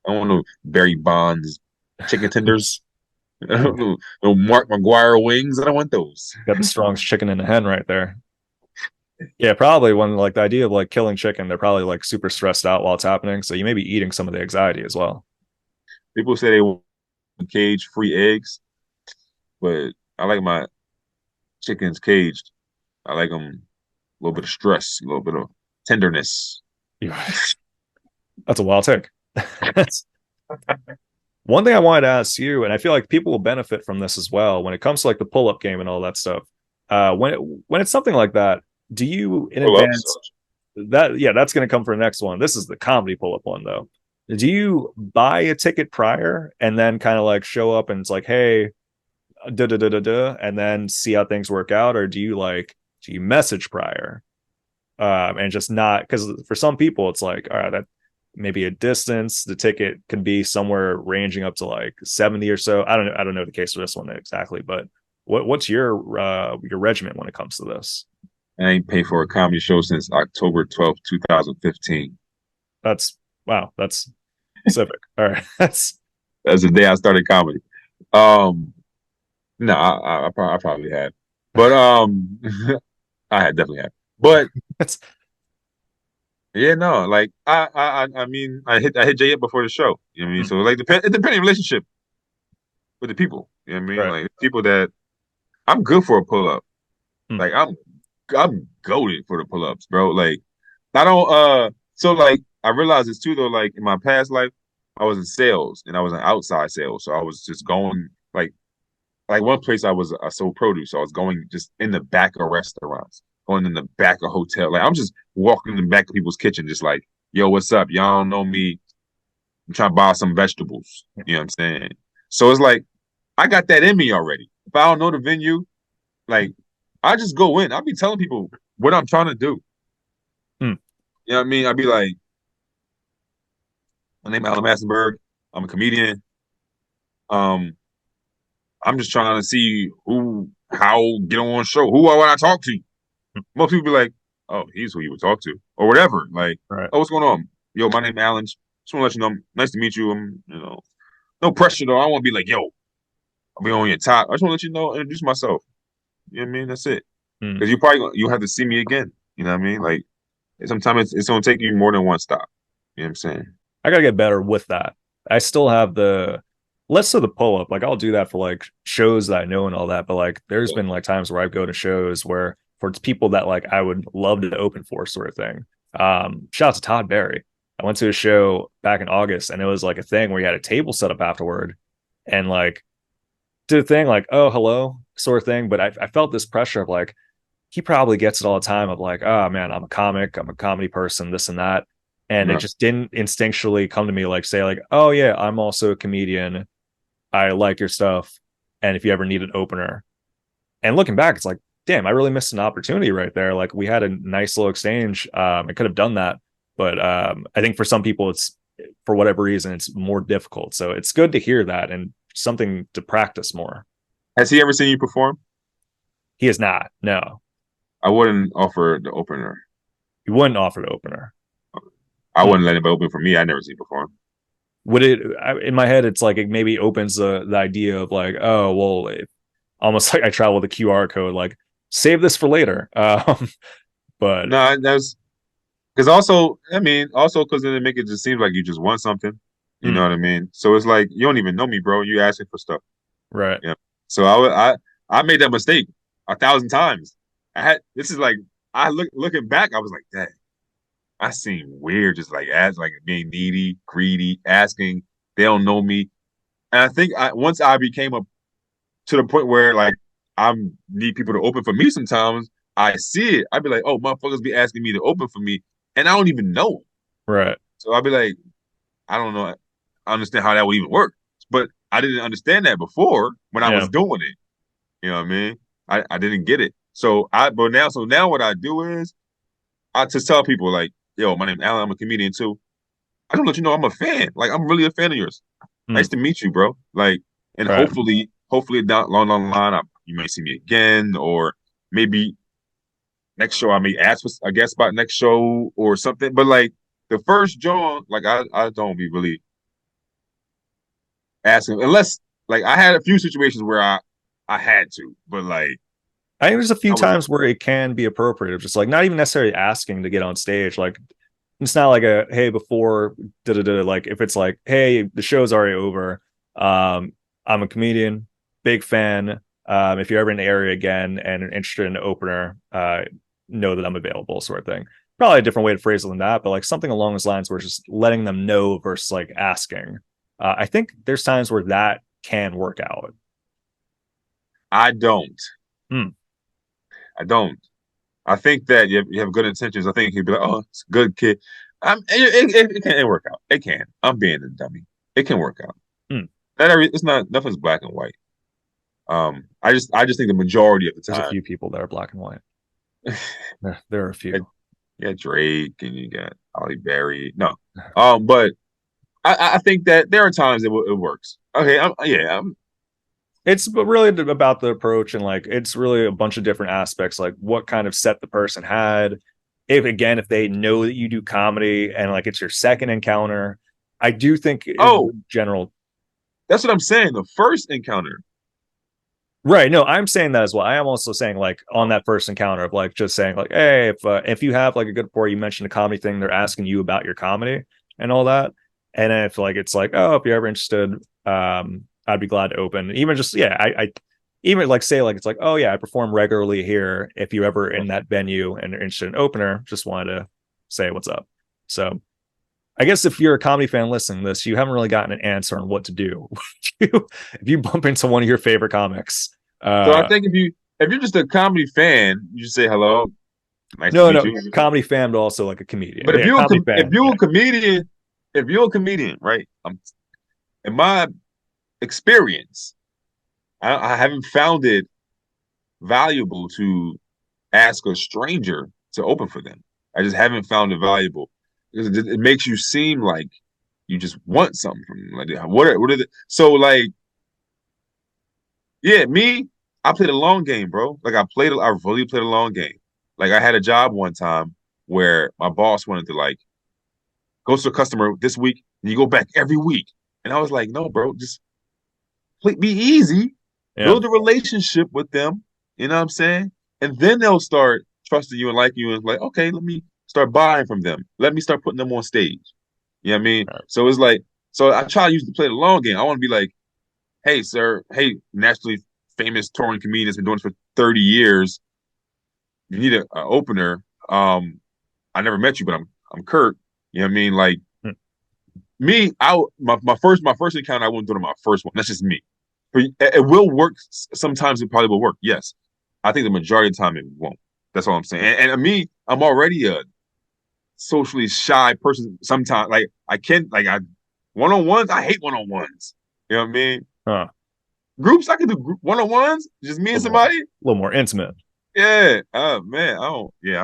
I don't want no Barry Bonds chicken tenders. No Mark McGuire wings. I don't want those. Got the strongest chicken in the hen right there. Yeah, probably when like the idea of like killing chicken, they're probably like super stressed out while it's happening. So you may be eating some of the anxiety as well. People say they want cage free eggs, but I like my chickens caged. I like them a little bit of stress, a little bit of tenderness. That's a wild take. One thing I wanted to ask you, and I feel like people will benefit from this as well when it comes to like the pull up game and all that stuff. When it's something like that, do you in Pull ups. advance that yeah, that's going to come for the next one. This is the comedy pull up one though. Do you buy a ticket prior and then kind of like show up and it's like, hey, da da da da da, and then see how things work out, or do you message prior and just not because for some people it's like, all right, that maybe a distance, the ticket could be somewhere ranging up to like 70 or so. I don't know the case for this one exactly, but what's your regiment when it comes to this? I ain't paid for a comedy show since October 12th, 2015. That's wow, that's specific. All right. That's That's the day I started comedy. Um, no, I probably had, but I had definitely had. But that's yeah, no, like I mean, I hit Jay up before the show. You know what I mean? mm, So like, it depends on relationship with the people. You know what I mean? right. Like people that I'm good for a pull up. Mm, Like I'm goaded for the pull ups, bro. Like I don't so like I realized this too though, like in my past life, I was in sales and I was in outside sales. So I was just going like one place I sold produce. So I was going just in the back of restaurants, going in the back of hotel. Like I'm just walking in the back of people's kitchen, just like, yo, what's up? Y'all don't know me. I'm trying to buy some vegetables. You know what I'm saying? So it's like I got that in me already. If I don't know the venue, like I just go in. I'll be telling people what I'm trying to do. mm, You know what I mean? I'd be like, my name is Alan Massenberg. I'm a comedian. Um, I'm just trying to see how get on show. Who I want to talk to. mm, Most people be like, oh, he's who you would talk to, or whatever. Like, right. oh, what's going on? Yo, my name is Alan. Just want to let you know, nice to meet you. No pressure though. I want to be like, yo, I'll be on your top. I just want to let you know, introduce myself. You know what I mean? That's it. Mm. Because you have to see me again. You know what I mean? Like sometimes it's gonna take you more than one stop. You know what I'm saying? I gotta get better with that. I still have the less of the pull up. Like I'll do that for like shows that I know and all that. But like there's been like times where I go to shows where for people that like I would love to open for sort of thing. Shout out to Todd Barry. I went to a show back in August and it was like a thing where you had a table set up afterward and like did a thing like, oh, hello, sort of thing. But I felt this pressure of like, he probably gets it all the time of like, oh man, I'm a comic, I'm a comedy person, this and that. And it Yeah. just didn't instinctually come to me like say, like, oh yeah, I'm also a comedian. I like your stuff. And if you ever need an opener. And looking back, it's like, damn, I really missed an opportunity right there. Like we had a nice little exchange. I could have done that. But I think for some people it's for whatever reason, it's more difficult. So it's good to hear that and something to practice more. Has he ever seen you perform? He is not. No. I wouldn't offer the opener. He wouldn't offer the opener. I Hmm. wouldn't let anybody open for me. I never seen you perform. Would it in my head it's like it maybe opens the idea of like, oh well, almost like I travel with a QR code, like save this for later. But No, that's because also, I mean, also because then it make it just seem like you just want something. You know mm, what I mean? So it's like you don't even know me, bro. You asking for stuff. right. Yeah. So I made that mistake 1,000 times. I had this is like looking back, I was like, dang, I seem weird, just like as like being needy, greedy, asking. They don't know me, and I think once I became a to the point where like I need people to open for me. Sometimes I see it. I'd be like, oh, motherfuckers be asking me to open for me, and I don't even know 'em. Right. So I'd be like, I don't know. I understand how that would even work, but I didn't understand that before when I Yeah. was doing it. You know what I mean? I didn't get it. So now what I do is I just tell people like, yo, my name's Alan. I'm a comedian too. I just let you know I'm a fan. Like I'm really a fan of yours. Mm, Nice to meet you, bro. Like, and right. hopefully down the line, you may see me again, or maybe next show I may ask for a guest spot next show or something. But like the first John, like I don't be really asking unless like I had a few situations where I had to, but like I think there's a few I was times where it can be appropriate of just like not even necessarily asking to get on stage. Like it's not like a hey before da da da. Like if it's like hey the show's already over. I'm a comedian, big fan. If you're ever in the area again and interested in an opener, know that I'm available, sort of thing. Probably a different way to phrase it than that, but like something along those lines where it's just letting them know versus like asking. I think there's times where that can work out. I don't. Hmm. I don't. I think that you have good intentions. I think he'd be like, "Oh, it's a good kid." It can work out. It can. I'm being a dummy. It can work out. Hmm. It's not nothing's black and white. I just think the majority of the There's a time, few people that are black and white. There are a yeah, few. yeah, Drake and you got Holly Berry. No, but I think that there are times it works. Okay, It's but really about the approach, and like it's really a bunch of different aspects, like what kind of set the person had. If again, if they know that you do comedy and like it's your second encounter, I do think oh, in general. that's what I'm saying. The first encounter. Right. No, I'm saying that as well. I am also saying like on that first encounter of like just saying like, hey, if you have like a good rapport, you mentioned a comedy thing, they're asking you about your comedy and all that. And then if like it's like, oh, if you're ever interested, I'd be glad to open. Even just yeah, I even like say like it's like, oh yeah, I perform regularly here. If you ever in that venue and are interested in opener, just wanted to say what's up. So I guess if you're a comedy fan listening to this, you haven't really gotten an answer on what to do. If you bump into one of your favorite comics, So I uh, think if you're just a comedy fan, you just say hello, nice to no, meet no, you. comedy fan, but also like a comedian. But Yeah, comedy if fan. you're Yeah, a comedian, right? In my experience, I haven't found it valuable to ask a stranger to open for them. I just haven't found it valuable because it makes you seem like you just want something from them. Like what are the so like yeah, me, I played a long game, bro. I really played a long game. Like I had a job one time where my boss wanted to like go to a customer this week and you go back every week. And I was like, no, bro, just be easy, yeah. build a relationship with them. You know what I'm saying? And then they'll start trusting you and liking you and like, okay, let me start buying from them. Let me start putting them on stage. You know what I mean? So it's like, so I try to use to play the long game. I want to be like, hey, sir, hey, nationally famous touring comedian that's been doing this for 30 years. You need a opener. I never met you, but I'm Kirk. You know what I mean? Like Hmm. me, my first encounter, I wouldn't do it on my first one. That's just me. But it will work. Sometimes it probably will work. Yes, I think the majority of the time it won't. That's all I'm saying. And me, I'm already a socially shy person. Sometimes, like I can, like I one on ones. I hate one on ones. You know what I mean? Huh. Groups, I can do group one on ones, just me A and somebody. little more intimate. Yeah. Man, I don't. Yeah,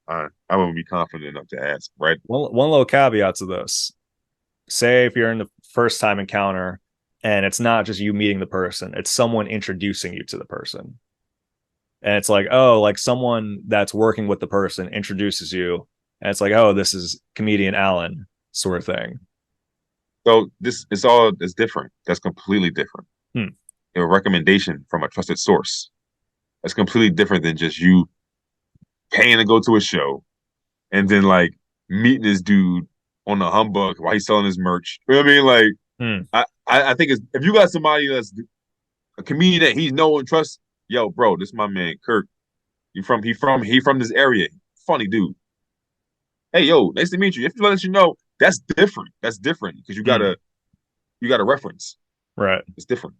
I don't. I wouldn't be confident enough to ask. Right. One little caveat to this: say if you're in the first time encounter, and it's not just you meeting the person, it's someone introducing you to the person. And it's like, oh, like someone that's working with the person introduces you, and it's like, oh, this is comedian Alan, sort of thing. So this it's different. That's completely different. Hmm. A recommendation from a trusted source. That's completely different than just you paying to go to a show and then like meeting this dude on the humbug while he's selling his merch. You know what I mean? Like Hmm. I think it's, if you got somebody that's a comedian that he know and trusts, yo, bro, this is my man Kirk. He from this area. Funny dude. Hey, yo, nice to meet you. If you let you know, that's different. That's different because Hmm. you got a reference. Right. It's different.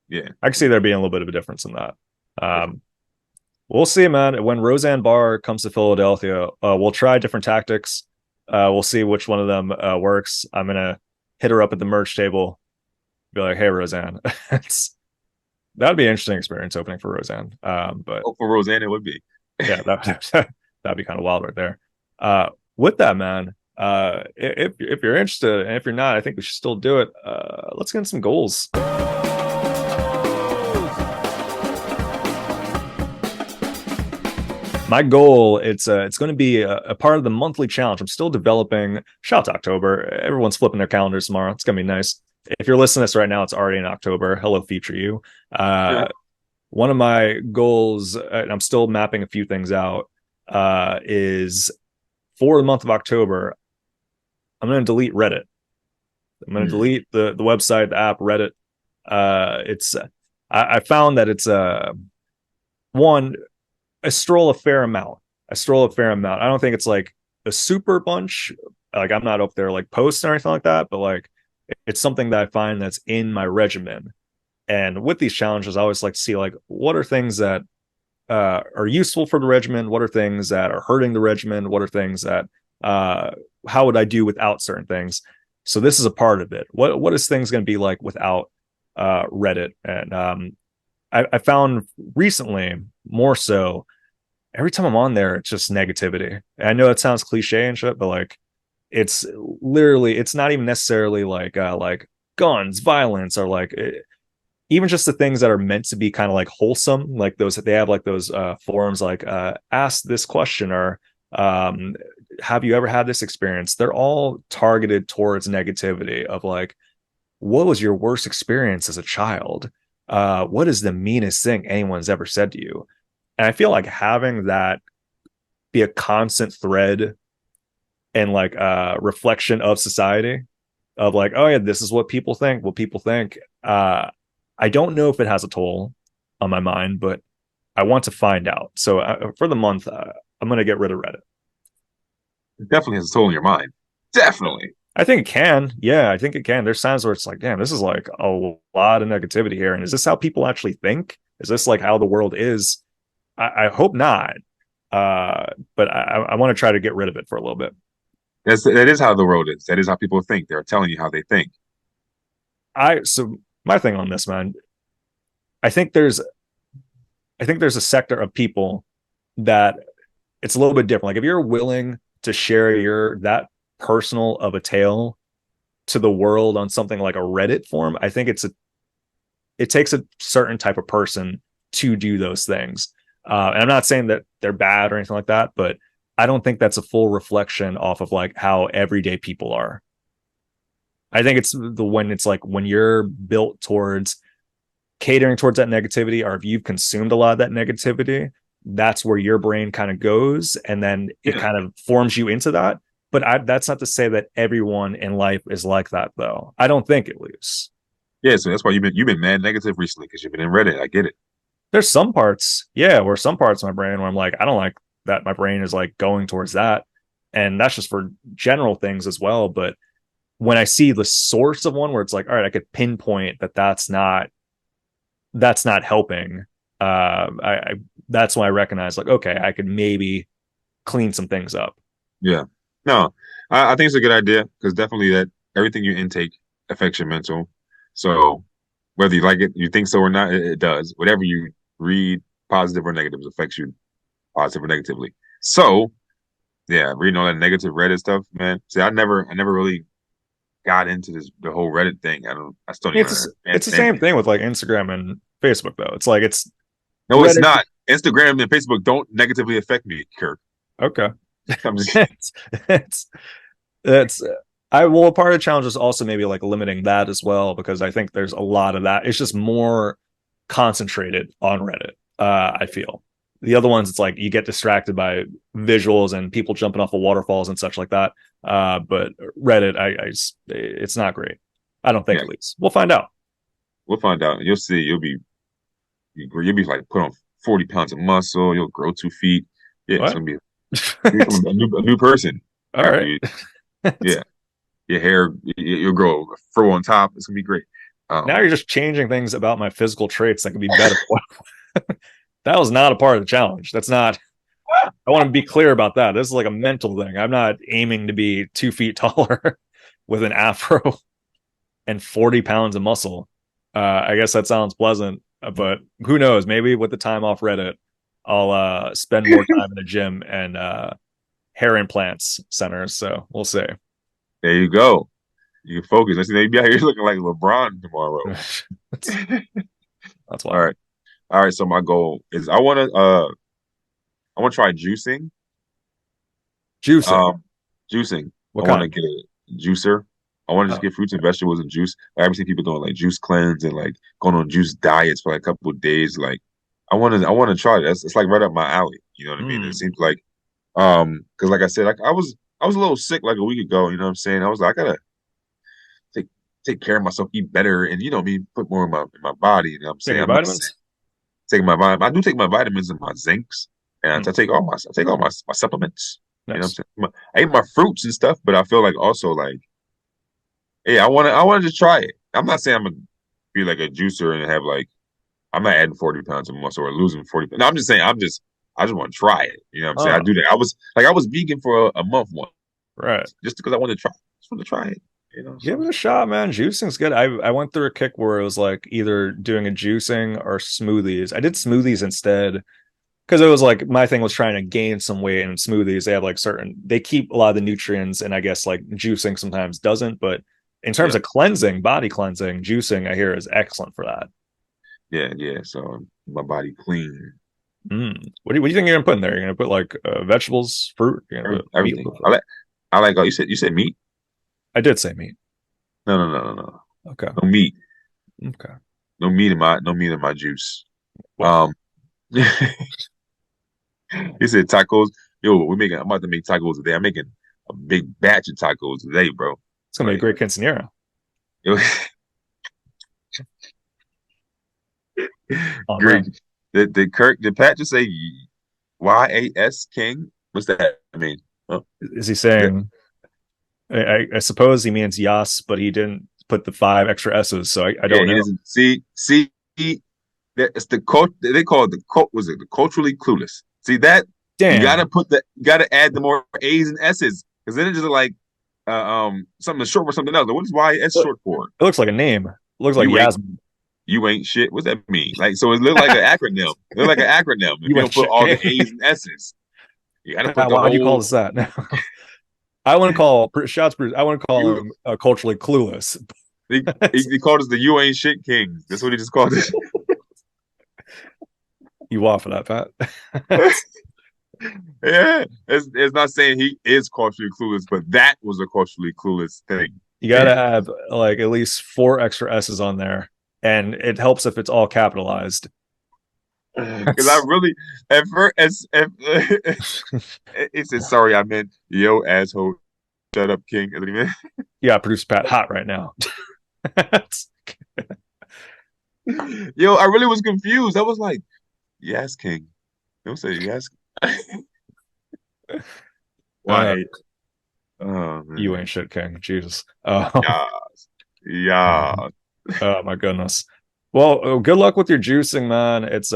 Yeah, I can see there being a little bit of a difference in that. different. Um, we'll see, man. When Roseanne Barr comes to Philadelphia, we'll try different tactics. We'll see which one of them works. I'm gonna hit her up at the merch table, be like, "Hey, Roseanne." it's That'd be an interesting experience opening for Roseanne. But Oh, for Roseanne, it would be. yeah, that'd be kind of wild right there. With that, man, if you're interested, and if you're not, I think we should still do it. Let's get in some goals. My goal, it's going to be a part of the monthly challenge. I'm still developing. Shout out to October. Everyone's flipping their calendars tomorrow. It's gonna be nice. If you're listening to this right now, it's already in October. Hello, future you. Yeah. One of my goals, and I'm still mapping a few things out, is for the month of October, I'm going to delete Reddit. I'm going to Hmm. delete the website, the app, Reddit. It's I found that it's one, I stroll a fair amount. I stroll a fair amount. I don't think it's like a super bunch. Like I'm not up there like posts or anything like that, but like it's something that I find that's in my regimen. And with these challenges, I always like to see like what are things that are useful for the regimen? What are things that are hurting the regimen? What are things that how would I do without certain things? So this is a part of it. What is things going to be like without Reddit? And I found recently more so every time I'm on there, it's just negativity. And I know it sounds cliche and shit, but like it's literally it's not even necessarily like guns, violence, or like even just the things that are meant to be kind of like wholesome, like those they have like those forums like ask this question or um have you ever had this experience. They're all targeted towards negativity of like what was your worst experience as a child, what is the meanest thing anyone's ever said to you. And I feel like having that be a constant thread and like reflection of society of like, oh yeah, this is what people think, I don't know if it has a toll on my mind, but I want to find out. So for the month, I'm going to get rid of Reddit. It definitely has a toll in your mind. Definitely. I think it can. Yeah, I think it can. There's times where it's like, damn, this is like a lot of negativity here. And is this how people actually think? Is this like how the world is? I hope not. But I want to try to get rid of it for a little bit. That is how the world is. That is how people think. They're telling you how they think. So my thing on this, man, I think there's I think there's a sector of people that it's a little bit different. Like if you're willing to share your that personal of a tale to the world on something like a Reddit forum, I think it takes a certain type of person to do those things. And I'm not saying that they're bad or anything like that, but I don't think that's a full reflection off of like how everyday people are. I think it's the when it's like when you're built towards catering towards that negativity, or if you've consumed a lot of that negativity, that's where your brain kind of goes, and then it Yeah. kind of forms you into that. But that's not to say that everyone in life is like that, though. I don't think at least. Yeah, so that's why you've been mad negative recently because you've been in Reddit. I get it. There's some parts, yeah, where some parts of my brain where I'm like, I don't like that my brain is like going towards that. And that's just for general things as well. But when I see the source of one where it's like, all right, I could pinpoint that that's not helping. I that's when I recognize like, okay, I could maybe clean some things up. Yeah. No, I think it's a good idea because definitely that everything you intake affects your mental. So whether you like it, you think so or not, it does. Whatever you read, positive or negative, affects you positive or negatively. So yeah, reading all that negative Reddit stuff, man. See, I never really got into the whole Reddit thing. I still don't even It's the understand same it. thing with like Instagram and Facebook though. It's like it's No, it's Reddit. not. Instagram and Facebook don't negatively affect me, Kirk. Okay. I'm just it's, it's it's I will a part of the challenge is also maybe like limiting that as well because I think there's a lot of that. It's just more concentrated on Reddit. I feel the other ones it's like you get distracted by visuals and people jumping off of waterfalls and such like that. But Reddit, it's not great. I don't think yeah. at least we'll find out. We'll find out. You'll see. You'll be like put on 40 pounds of muscle. You'll grow 2 feet. Yeah, it's What? gonna be you become a new person All after right. you. Yeah, your hair you'll grow a fro on top. It's gonna be great. Now Um, you're just changing things about my physical traits that could be better. That was not a part of the challenge. That's not. I want to be clear about that. This is like a mental thing. I'm not aiming to be 2 feet taller with an afro and 40 pounds of muscle. I guess that sounds pleasant, but who knows? Maybe with the time off Reddit, I'll spend more time in the gym and hair implants centers. So we'll see. there you go. You can focus. I see they be out here looking like LeBron tomorrow. that's, that's All wild. right, all right. So my goal is I want to try juicing. Juicing. Um, juicing. What I want to kind? get a juicer. I want to just Oh. get fruits and vegetables and juice. I've seen people doing like juice cleanse and like going on juice diets for like a couple of days. Like I want to try that. It's like right up my alley. You know what I mean? It Mm. seems like because like I said, like I was a little sick like a week ago. You know what I'm saying? I was like, I gotta take take care of myself, eat better, and you know me, put more in my body. You know what I'm Take saying? your I'm not saying vitamins? taking my vitamin. I do take my vitamins and my zincs, and Mm. I take all my supplements. You know what Nice. I'm saying? I eat my fruits and stuff, but I feel like also like, hey, I want to just try it. I'm not saying I'm gonna be like a juicer and have like I'm not adding 40 pounds of muscle or losing 40 pounds. No, I'm just saying, I just want to try it. You know what I'm saying? I Oh, do that. I was vegan for a month once, right. just because I wanted to try. Just want to try it. You know, Give so it a shot, man. Juicing's good. I went through a kick where it was like either doing a juicing or smoothies. I did smoothies instead because it was like my thing was trying to gain some weight, and smoothies they have like certain they keep a lot of the nutrients, and I guess like juicing sometimes doesn't. But in terms yeah, of cleansing, body cleansing, juicing I hear is excellent for that. yeah. So my body clean, What do you think you're gonna put in there? You're gonna put like vegetables, fruit. You're gonna put meat. everything. I like. Oh, you said meat? I did say meat. No. Okay. No meat. Okay. No meat in my juice. Well, Um, he said tacos. Yo, I'm about to make tacos today. I'm making a big batch of tacos today, bro. it's gonna be a Like, great quinceanera. yo, Oh Greg, man, did Pat just say YAS King? What's that mean? Huh? is he Yeah, saying? I suppose he means Yas, but he didn't put the five extra S's, so I yeah, don't he know. doesn't see it's the cult they call it the cult was it the culturally clueless. See that Damn, you gotta add the more A's and S's because then it's just like something short for something else. Like, what is YS it short for? looks like a name. It looks like You ain't Yasmin. you ain't shit. What's that mean? Like so it looked like an acronym. It looked like an acronym. If You you ain't don't put shit, all the King. A's and S's, you gotta put the Why'd you call whole us that? I want to call shots. Bruce. I want to call you him culturally clueless. he called us the you ain't shit kings. That's what he just called it. You want for that, Pat? Yeah, it's not saying he is culturally clueless, but that was a culturally clueless thing. You got to have like at least four extra S's on there, and it helps if it's all capitalized. Because I really, at first, he said, "Sorry, I meant yo asshole, shut up, king." That's what he meant. Yeah, producer Pat hot right now. Yo, I really was confused. I was like, "Yes, king." Don't say yes. uh, Why? Oh you man, ain't shit, King. Jesus. yeah, yeah. Oh my goodness. Well, good luck with your juicing, man. It's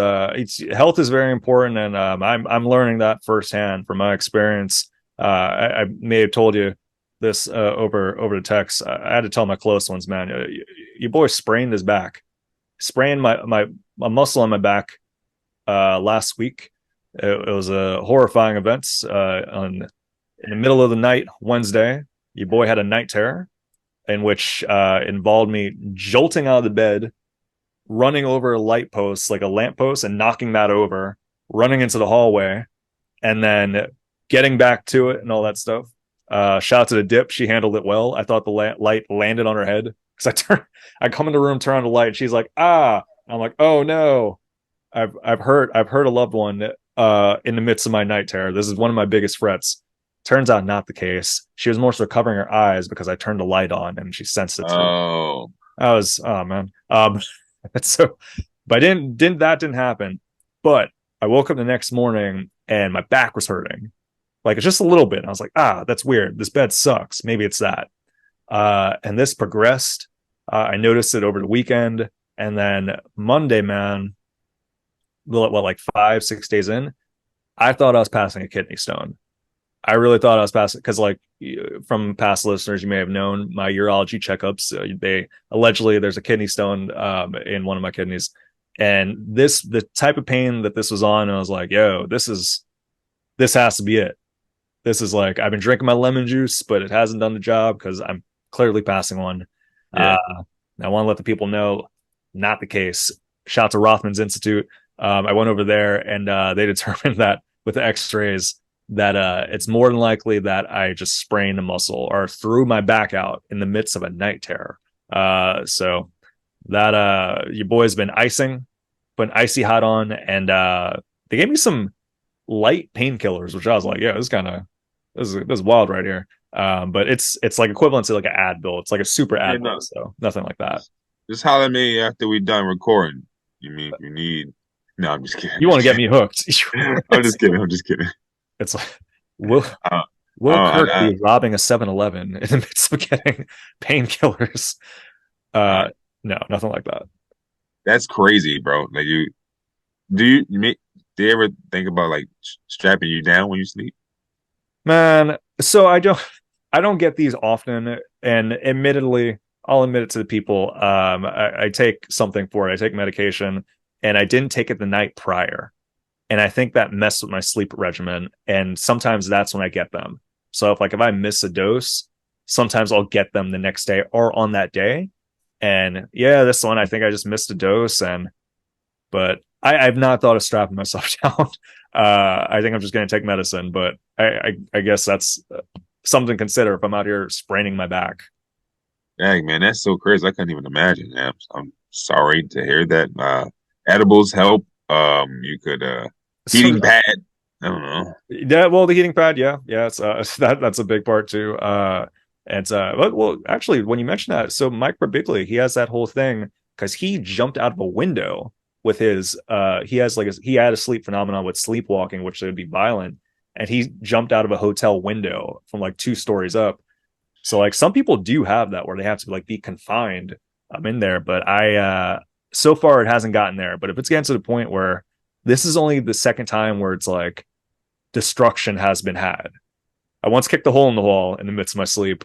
health is very important, and I'm learning that firsthand from my experience. I may have told you this over the text. I had to tell my close ones, man. Your boy sprained his back, sprained my muscle on my back last week. It was a horrifying event. On in the middle of the night, Wednesday, your boy had a night terror in which involved me jolting out of the bed, running over a light post, like a lamp post, and knocking that over, running into the hallway, and then getting back to it and all that stuff. Shout out to the dip. She handled it well. I thought the light landed on her head because I come in the room, turn on the light, and she's like, ah. I'm like, oh no. I've hurt a loved one in the midst of my night terror. This is one of my biggest frets. Turns out not the case. She was more so covering her eyes because I turned the light on and she sensed it too. Oh, I was oh man. So but didn't happen. But I woke up the next morning and my back was hurting. Like it's just a little bit. And I was like, that's weird. This bed sucks. Maybe it's that. And this progressed. I noticed it over the weekend. And then Monday, man, like 5, 6 days in, I thought I was passing a kidney stone. I really thought I was passing because, like, from past listeners, you may have known my urology checkups. They allegedly there's a kidney stone in one of my kidneys, and the type of pain that this was on, I was like, yo, this has to be it. This is like I've been drinking my lemon juice, but it hasn't done the job because I'm clearly passing one. yeah. I want to let the people know, not the case. Shout out to Rothman's Institute. I went over there and they determined that with the X-rays that it's more than likely that I just sprained a muscle or threw my back out in the midst of a night terror. So that your boy's been putting icy hot on, and they gave me some light painkillers, which I was like, yeah, this is wild right here. But it's like equivalent to like an Advil. It's like a super Yeah, Advil, no. so nothing like that. Just holler at me after we done recording. You mean if you need? No, I'm just kidding. I'm You want just to get kidding. me hooked? I'm just kidding. I'm just kidding. It's like will Uh, will Kirk I, be robbing a 7-Eleven in the midst of getting painkillers? I, Uh, no, nothing like that. That's crazy, bro. Like do you ever think about like strapping you down when you sleep? Man, so I don't get these often, and admittedly, I'll admit it to the people. I take something for it. I take medication, and I didn't take it the night prior, and I think that messed with my sleep regimen. And sometimes that's when I get them. So if I miss a dose, sometimes I'll get them the next day or on that day. And yeah, this one I think I just missed a dose, and but I've not thought of strapping myself down. I think I'm just going to take medicine, but I guess that's something to consider if I'm out here spraining my back. Dang, man, that's so crazy. I couldn't even imagine. Man, I'm sorry to hear that. Edibles help. You could So heating pad. I don't know. yeah, well, the heating pad, yeah, yeah, it's that's a big part too. And well, actually, when you mention that, so Mike Birbiglia, he has that whole thing because he jumped out of a window with his he has like he had a sleep phenomenon with sleepwalking, which would be violent, and he jumped out of a hotel window from like 2 stories up. So like some people do have that where they have to like be confined in there, but I so far it hasn't gotten there. But if it's getting to the point where this is only the second time where it's like destruction has been had. I once kicked a hole in the wall in the midst of my sleep,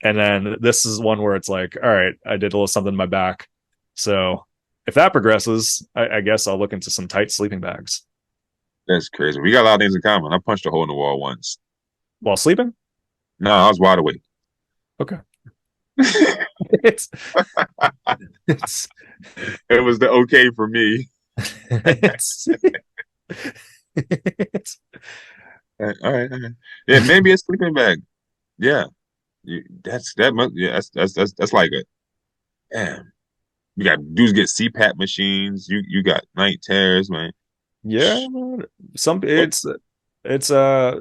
and then this is one where it's like, all right, I did a little something in my back. So if that progresses, I guess I'll look into some tight sleeping bags That's crazy. We got a lot of things in common. I punched a hole in the wall once. while sleeping. No, I was wide awake. Okay, it's it's It was the okay for me. it's, it's All right. Yeah, maybe a sleeping bag. Yeah, that's that much. Yeah, that's like a damn. You got dudes get CPAP machines. You got night terrors, man. yeah. Some What? it's a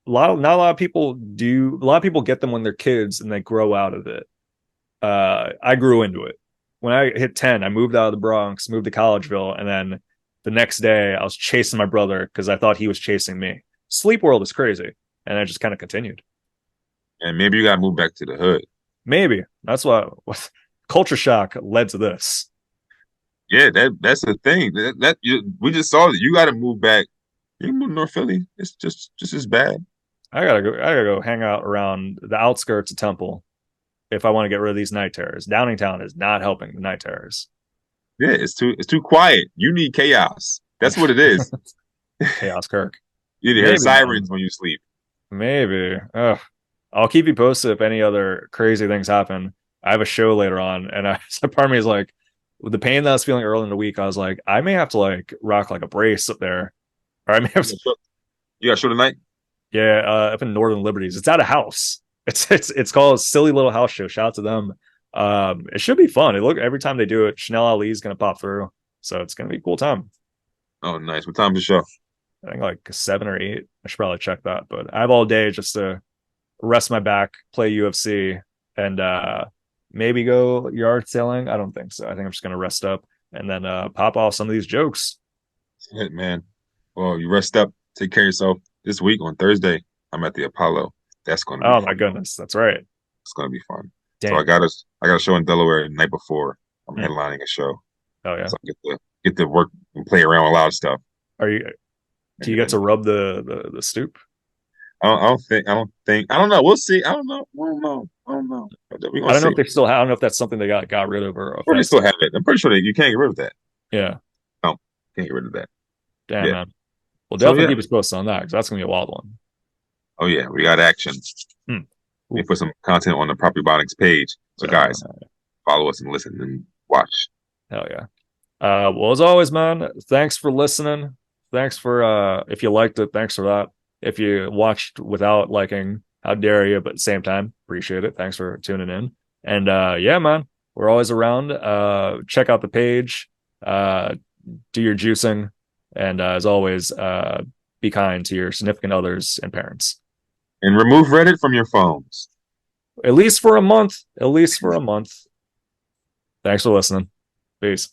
lot of, not a lot of people do. A lot of people get them when they're kids and they grow out of it. I grew into it. When I hit 10, I moved out of the Bronx, moved to Collegeville, and then the next day I was chasing my brother because I thought he was chasing me. Sleep world is crazy. And I just kind of continued. And maybe you gotta move back to the hood. Maybe. That's what culture shock led to this. Yeah, that's the thing. We just saw that you got to move back. You can move to North Philly. It's just as bad. I gotta go hang out around the outskirts of Temple if I want to get rid of these night terrors. Downingtown is not helping the night terrors. Yeah, it's too quiet. You need chaos. That's what it is. Chaos Kirk. You need to hear Maybe, man. sirens when you sleep. Maybe. Ugh. I'll keep you posted if any other crazy things happen. I have a show later on, and so part of me is like, with the pain that I was feeling early in the week, I was like, I may have to like rock like a brace up there, or I may have You to, got show, you got show tonight? yeah, up in Northern Liberties. It's at a house. It's called Silly Little House Show. Shout out to them. It should be fun. It look every time they do it, Chanel Ali is gonna pop through, so it's gonna be a cool time. Oh, nice. What time's the show? I think like 7 or 8. I should probably check that, but I have all day just to rest my back, play UFC, and maybe go yard sailing. I don't think so. I think I'm just gonna rest up and then pop off some of these jokes. Shit, man. Well, you rest up. Take care of yourself. This week on Thursday, I'm at the Apollo. That's going to be Oh my fun. goodness, that's right. It's going to be fun. So Damn. I got a show in Delaware the night before. I'm Hmm. headlining a show, Oh yeah. so I get to work and play around with a lot of stuff. Are you? Do you get to And rub the stoop? I don't know. We'll see. I don't know. We're I gonna don't know see. if they still have. I don't know if that's something they got rid of or if Or they that's still have it. I'm pretty sure that you can't get rid of that. yeah. No, can't get rid of that. Damn Yeah. man. Well, So definitely yeah. keep us posted on that because that's gonna be a wild one. Oh yeah, we got action. Hmm. We Ooh. put some content on the Property Botings page. So guys, follow us and listen and watch. Hell yeah. Well, as always, man, thanks for listening. Thanks for if you liked it, thanks for that. If you watched without liking, how dare you? But at the same time, appreciate it. Thanks for tuning in. And yeah, man, we're always around. Check out the page. Uh, do your juicing, and as always, be kind to your significant others and parents. And remove Reddit from your phones. At least for a month. At least for a month. Thanks for listening. Peace.